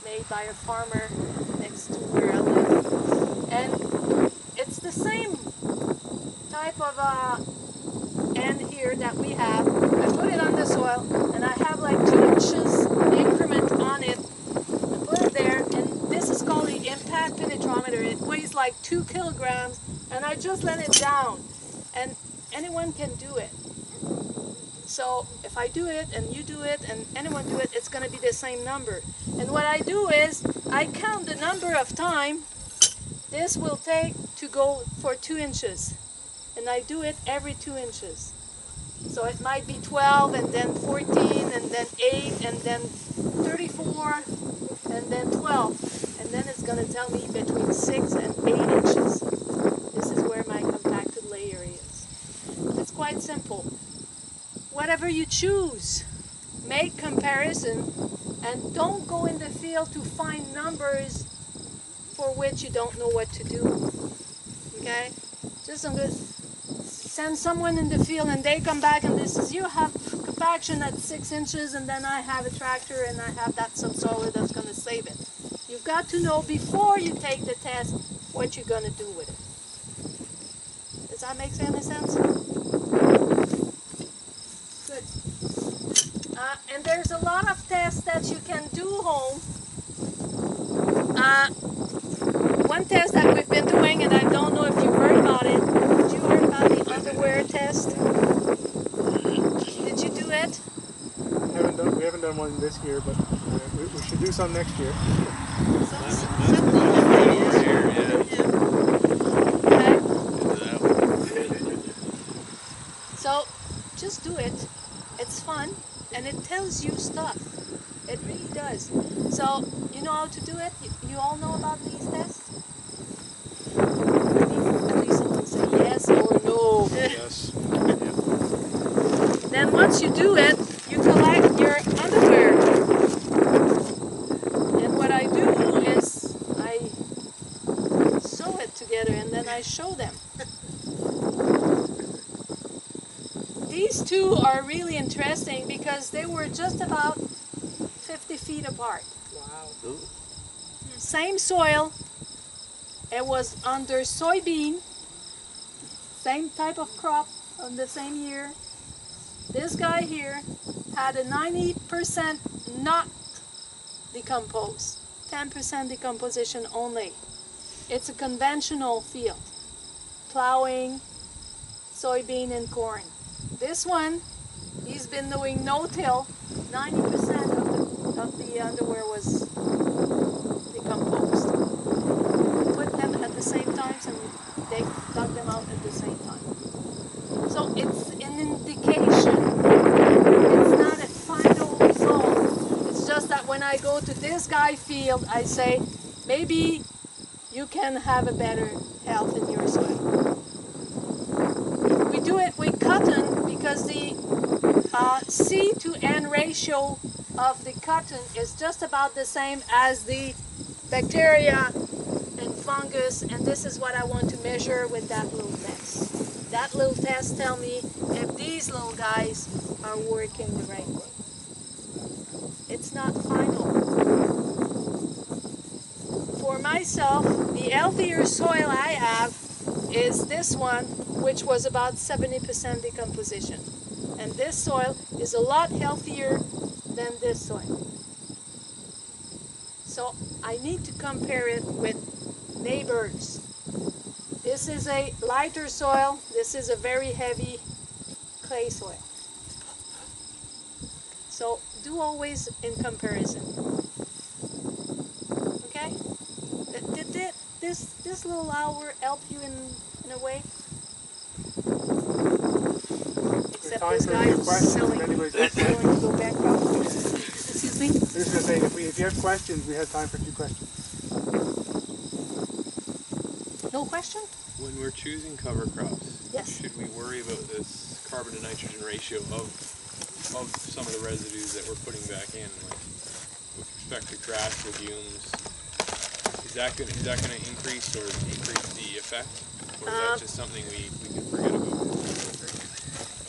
made by a farmer next to where I live. And it's the same type of end here that we have. I put it on the soil, and I have like 2 inches increment on it. I put it there, and this is called the MAPAQ penetrometer. It weighs like 2 kilograms, and I just let it down. And anyone can do it. So if I do it, and you do it, and anyone do it, it's going to be the same number. And what I do is, I count the number of time this will take to go for 2 inches. And I do it every 2 inches. So it might be 12, and then 14, and then 8, and then 34, and then 12. And then it's going to tell me between 6 and 8 inches. This is where my compacted layer is. It's quite simple. Whatever you choose, make comparison, and don't go in the field to find numbers for which you don't know what to do. Okay? Just I'm going to send someone in the field and they come back and this is, you have compaction at 6 inches, and then I have a tractor and I have that subsoiler that's going to save it. You've got to know before you take the test what you're going to do with it. Does that make any sense? Good. And there's a lot of tests that you can do home. One test that we've been doing, and I don't know if you've heard about it. Did you heard about the underwear test? Did you do it? We haven't done one this year, but we should do some next year. Some Here, yeah. just do it. It's fun, and it tells you stuff. It really does. So, you know how to do it? You all know about these tests? At least someone say yes or no. Yes. Then once you do it, you collect your underwear. And what I do is I sew it together and then I show them. These two are really interesting because they were just about 50 feet apart. Wow. Same soil. It was under soybean. Same type of crop on the same year. This guy here had a 90% not decomposed, 10% decomposition only. It's a conventional field, plowing, soybean and corn. This one, he's been doing no-till. 90% of the underwear was decomposed. We put them at the same time and they dug them out at the same time. So it's an indication. It's not a final result. It's just that when I go to this guy field, I say, maybe you can have a better health in your soil. We do it with cotton because the C to N ratio of the cotton is just about the same as the bacteria and fungus, and this is what I want to measure with that little test. That little test tell me if these little guys are working the right way. It's not final. For myself, the healthier soil I have is this one, which was about 70% decomposition. And this soil is a lot healthier than this soil. So I need to compare it with neighbors. This is a lighter soil. This is a very heavy clay soil. So do always in comparison. Okay? Did this little hour help you in a way? Except Time this for a guy few who's questions. selling. If anybody's got He's going to go bankrupt. Excuse me? I'm just going to say, if you have questions, we have time for a few questions. No question? When we're choosing cover crops, Yes. should we worry about this carbon to nitrogen ratio of some of the residues that we're putting back in, like with respect to grass, legumes? Is that going to increase or decrease the effect, or is that just something we can forget about?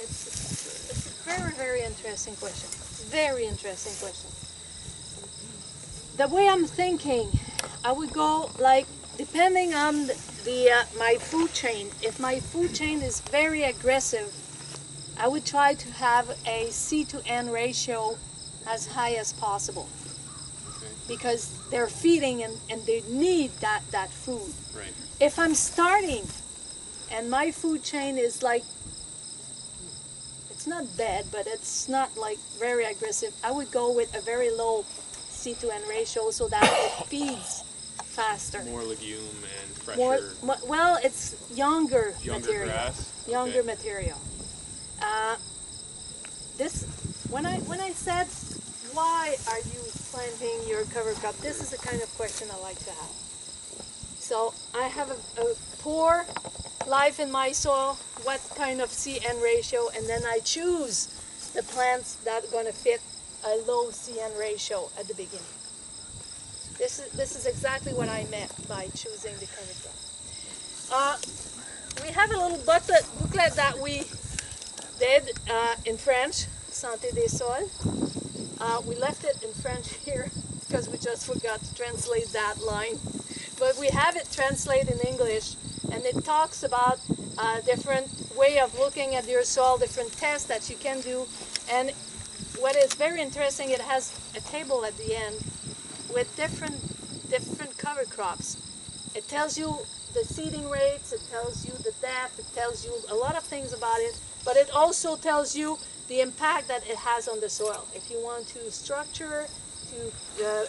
It's a very, very interesting question. Very interesting question. The way I'm thinking, I would go like, depending on my food chain. If my food chain is very aggressive, I would try to have a C to N ratio as high as possible. Okay. Because they're feeding and they need that food. Right. If I'm starting and my food chain is like, it's not bad, but it's not like very aggressive, I would go with a very low C to N ratio so that it feeds faster. More legume and fresher. Well, it's younger material. Grass. Younger Okay. material. When I said, why are you planting your cover crop? This is the kind of question I like to have. So I have a poor life in my soil, what kind of CN ratio, and then I choose the plants that are going to fit a low CN ratio at the beginning. This is exactly what I meant by choosing the cover crop. We have a little booklet that we did in French, Santé des Sols. We left it in French here because we just forgot to translate that line. But we have it translated in English, and it talks about different way of looking at your soil, different tests that you can do. And what is very interesting, it has a table at the end with different cover crops. It tells you the seeding rates, it tells you the depth, it tells you a lot of things about it, but it also tells you the impact that it has on the soil. If you want to structure, to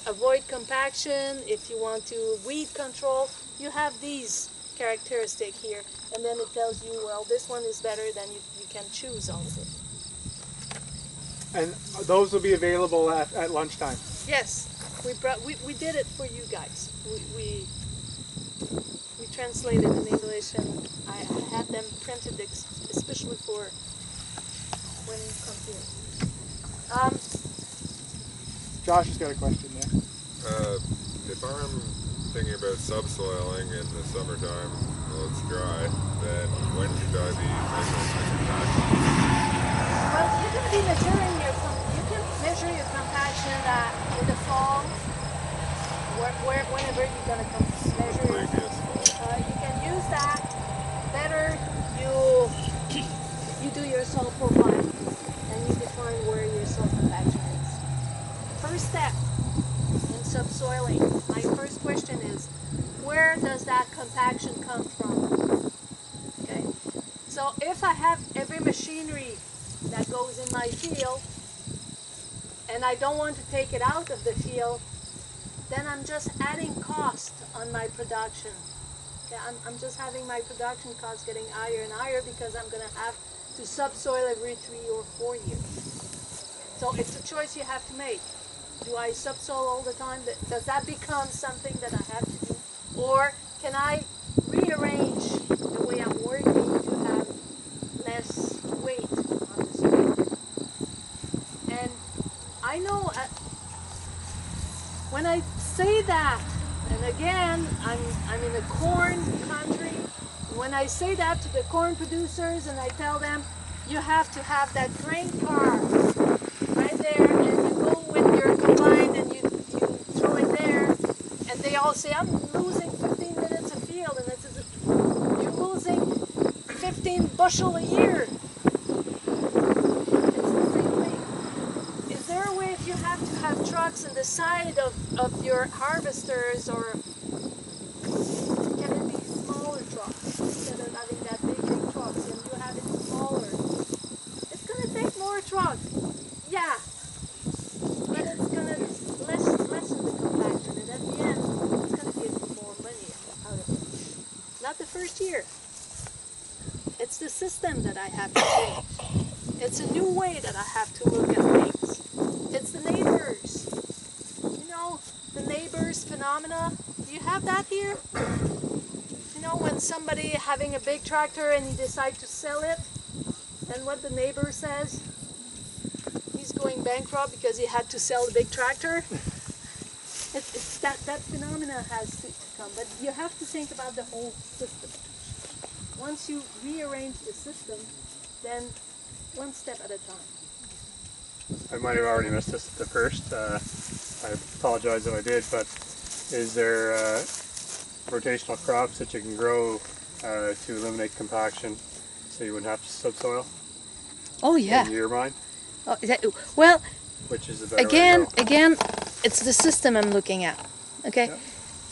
avoid compaction, if you want to weed control, you have these characteristics here, and then it tells you, well, this one is better, then you can choose all of it. And those will be available at lunchtime. Yes, we did it for you guys. We translated in English, and I had them printed especially for when you come here. Josh has got a question there. If I'm thinking about subsoiling in the summertime while it's dry, then when should I be measuring my compaction? Well, you can be measuring measure your compaction in the fall, whenever you're gonna measure it. Previous fall. You can use that. Better you do your soil profile and you define where your soil compaction is. First step in subsoiling. My first question is, where does that compaction come from? Okay. So if I have every machinery that goes in my field, and I don't want to take it out of the field, then I'm just adding cost on my production. Okay, I'm just having my production costs getting higher and higher because I'm going to have to subsoil every 3 or 4 years. So it's a choice you have to make. Do I subsoil all the time? Does that become something that I have to do? Or can I rearrange the way I'm working to have less weight on the soil? And I know when I say that, and again, I'm in a corn country, when I say that to the corn producers and I tell them, you have to have that grain car right there, and you go with your combine and you throw it there, and they all say, I'm losing 15 minutes of field, and it's you're losing 15 bushel a year. Have trucks on the side of your harvesters, or can it be smaller trucks instead of having that big trucks and you have it smaller? It's going to take more trucks, yeah, but it's going to lessen the compaction, and at the end it's going to give you more money out of it. Not the first year. It's the system that I have to change. It's a new way that I have to look at things. It's the neighbors. You know, the neighbors phenomena. Do you have that here? You know, when somebody having a big tractor and he decides to sell it, then what the neighbor says? He's going bankrupt because he had to sell the big tractor. It's that phenomena has to come. But you have to think about the whole system. Once you rearrange the system, then one step at a time. I might have already missed this at the first. I apologize if I did, but is there rotational crops that you can grow to eliminate compaction so you wouldn't have to subsoil? Oh yeah. In your mind? Oh, well, which is the better again, way to go? again, it's the system I'm looking at. Okay, Yeah.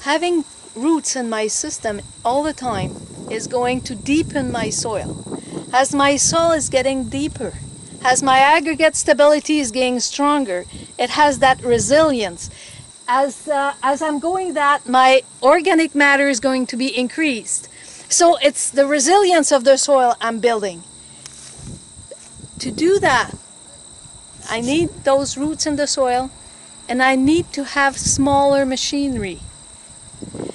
Having roots in my system all the time is going to deepen my soil. As my soil is getting deeper, as my aggregate stability is getting stronger, it has that resilience. As I'm going that, my organic matter is going to be increased. So it's the resilience of the soil I'm building. To do that, I need those roots in the soil, and I need to have smaller machinery.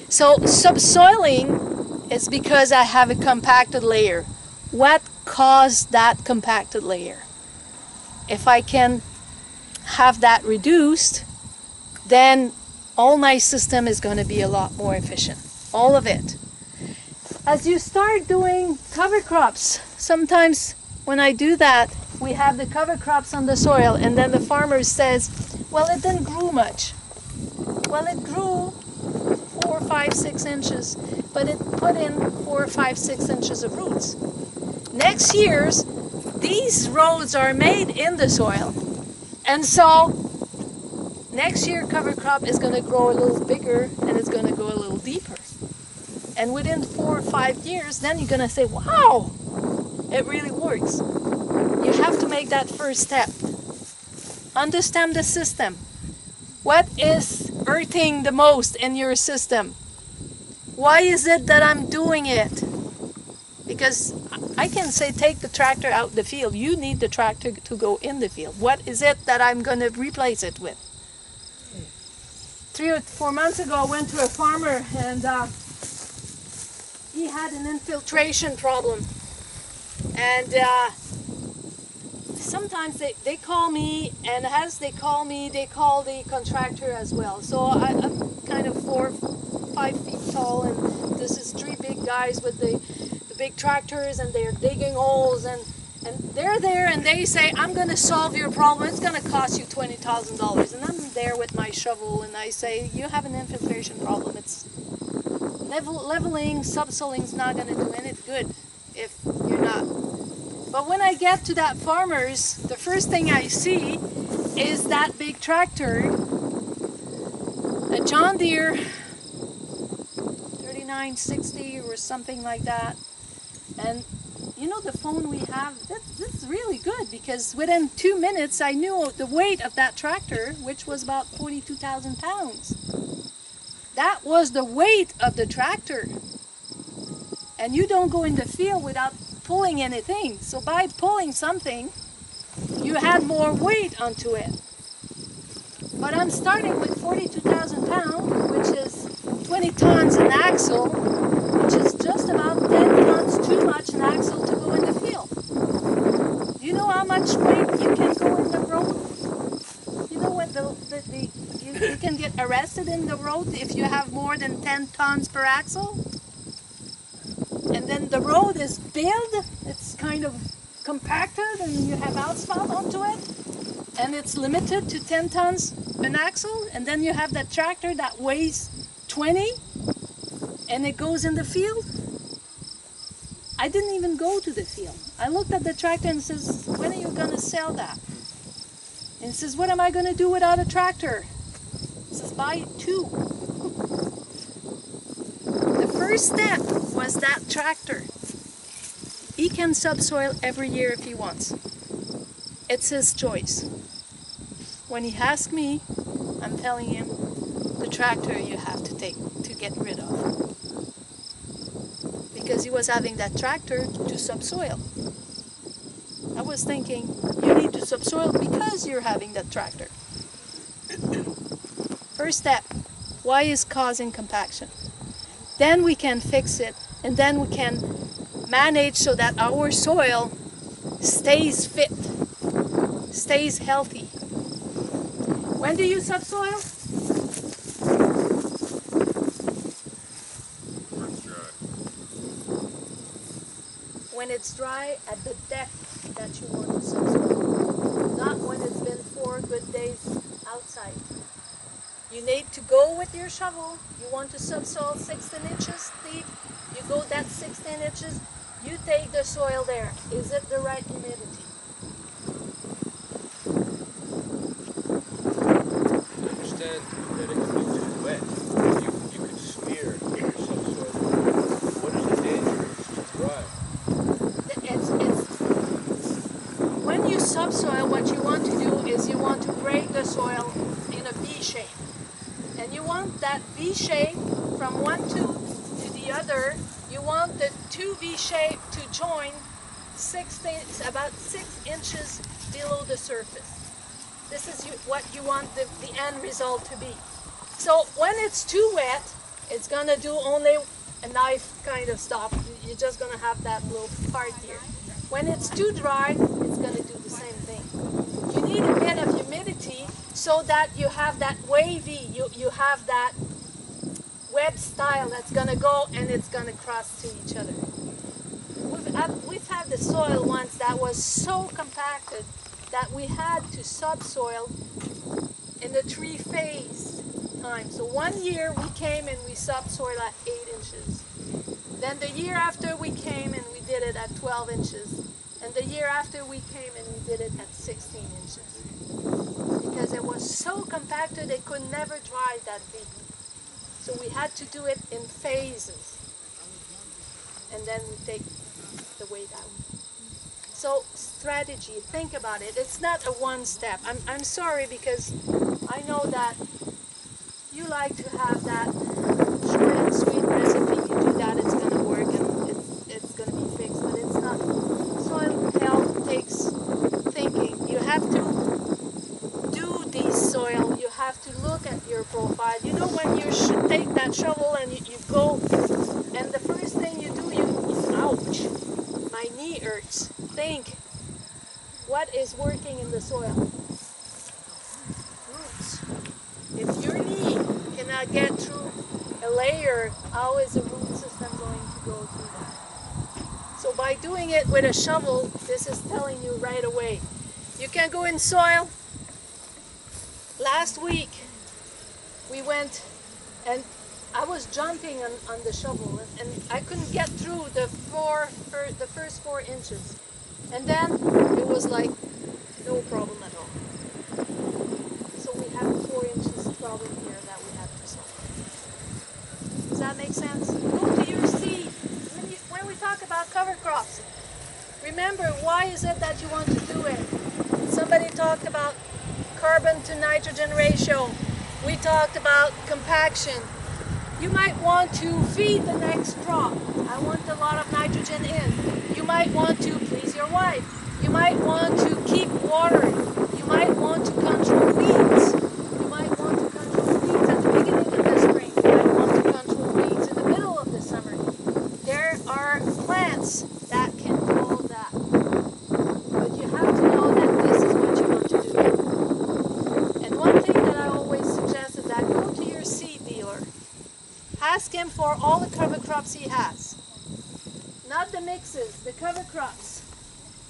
So subsoiling is because I have a compacted layer. What caused that compacted layer? If I can have that reduced, then all my system is going to be a lot more efficient. All of it. As you start doing cover crops, sometimes when I do that, we have the cover crops on the soil, and then the farmer says, well, it didn't grow much. Well, it grew 4, 5, 6 inches, but it put in 4, 5, 6 inches of roots. Next year's, these roads are made in the soil, and so next year cover crop is going to grow a little bigger and it's going to go a little deeper. And within 4 or 5 years, then you're going to say, wow, it really works. You have to make that first step. Understand the system. What is hurting the most in your system? Why is it that I'm doing it? Because I can say take the tractor out the field. You need the tractor to go in the field. What is it that I'm going to replace it with? 3 or 4 months ago, I went to a farmer and he had an infiltration problem. And sometimes they call me, and as they call me, they call the contractor as well. So I'm kind of 4 or 5 feet tall, and this is 3 big guys with the big tractors, and they're digging holes, and they're there, and they say, I'm going to solve your problem. It's going to cost you $20,000. And I'm there with my shovel, and I say, you have an infiltration problem. It's leveling, subsoiling is not going to do any good if you're not. But when I get to that farmer's, the first thing I see is that big tractor, a John Deere 3960 or something like that. And you know, the phone we have, this is really good, because within 2 minutes I knew the weight of that tractor, which was about 42,000 pounds. That was the weight of the tractor. And you don't go in the field without pulling anything. So by pulling something, you had more weight onto it. But I'm starting with 42,000 pounds, which is 20 tons an axle, which is just about 10 tons too much an axle to go in the field. Do you know how much weight you can go in the road? You know what you can get arrested in the road if you have more than 10 tons per axle? And then the road is built, it's kind of compacted, and you have asphalt onto it, and it's limited to 10 tons an axle, and then you have that tractor that weighs 20, and it goes in the field. I didn't even go to the field. I looked at the tractor and says, when are you going to sell that? And it says, what am I going to do without a tractor? It says, buy 2. The first step was that tractor. He can subsoil every year if he wants. It's his choice. When he asks me, I'm telling him, the tractor you have to take to get rid of. Because he was having that tractor to subsoil. I was thinking, you need to subsoil because you're having that tractor. First step, why is causing compaction? Then we can fix it, and then we can manage so that our soil stays fit, stays healthy. When do you subsoil? When it's dry at the depth that you want to subsoil, not when it's been 4 good days outside. You need to go with your shovel. You want to subsoil 16 inches deep. You go that 16 inches. You take the soil there. Is it the right humidity? I understand that it can be too wet. You could smear your subsoil. What is the danger if it's too dry? When you subsoil, what you want to do is you want to break the soil in a V shape. And you want that V shape from one tooth to the other. You want the 2 V shape to join about 6 inches below the surface. This is what you want the end result to be. So when it's too wet, it's going to do only a knife kind of stop. You're just going to have that little part here. When it's too dry, it's going to do the same thing. You need a bit of humidity so that you have that wavy, you have that web style that's going to go and it's going to cross to each other. We've had the soil once that was so compacted that we had to subsoil in the 3-phase time. So 1 year we came and we subsoiled at 8 inches. Then the year after we came and we did it at 12 inches. And the year after we came and we did it at 16 inches. Because it was so compacted it could never dry that deep. So we had to do it in phases. And then we take the weight out. So strategy, think about it. It's not a one step. I'm sorry because I know that you like to have that short and sweet recipe. You do that, it's going to work and it's going to be fixed. But it's not your profile. You know when you take that shovel and you go, and the first thing you do, ouch, my knee hurts. Think, what is working in the soil? Roots. If your knee cannot get through a layer, how is the root system going to go through that? So by doing it with a shovel, this is telling you right away. You can go in soil. Last week, we went and I was jumping on the shovel and I couldn't get through the first 4 inches. And then it was like no problem at all. So we have a 4 inches problem here that we have to solve. Does that make sense? Go to your seed. When we talk about cover crops, remember, why is it that you want to do it? Somebody talked about carbon to nitrogen ratio. We talked about compaction. You might want to feed the next crop. I want a lot of nitrogen in. You might want to please your wife. You might want to keep watering. You might want to control weeds. You might want to control weeds at the beginning of the spring. You might want to control weeds in the middle of the summer. There are plants that can do all that. But you have to know that this is what you want to do. And one thing that I always suggest is that go to your seed dealer. Ask him for all the cover crops he has. Not the mixes, the cover crops.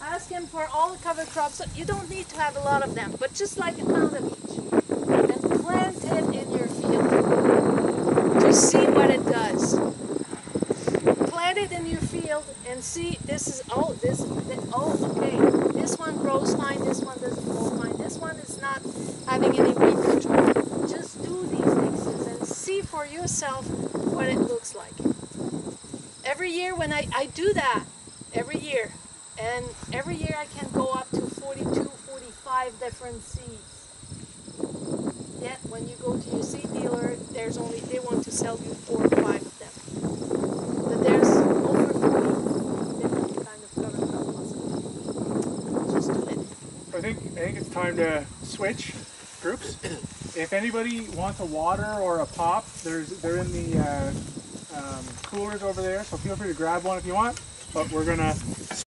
Ask him for all the cover crops. You don't need to have a lot of them, but just like a pound of each. And plant it in your field to see what it does. Plant it in your field and see, this is, okay, this one grows fine, this one doesn't grow fine, this one is not having any weed control. Just do these mixes and see for yourself what it looks like. Every year when I do that, every year I can go up to 42, 45 different seeds. Yet when you go to your seed dealer, they want to sell you 4 or 5 of them. But there's over 40 different kind of cover crop possibilities. Just do it. I think it's time to switch groups. If anybody wants a water or a pop, they're in the coolers over there, so feel free to grab one if you want. But we're gonna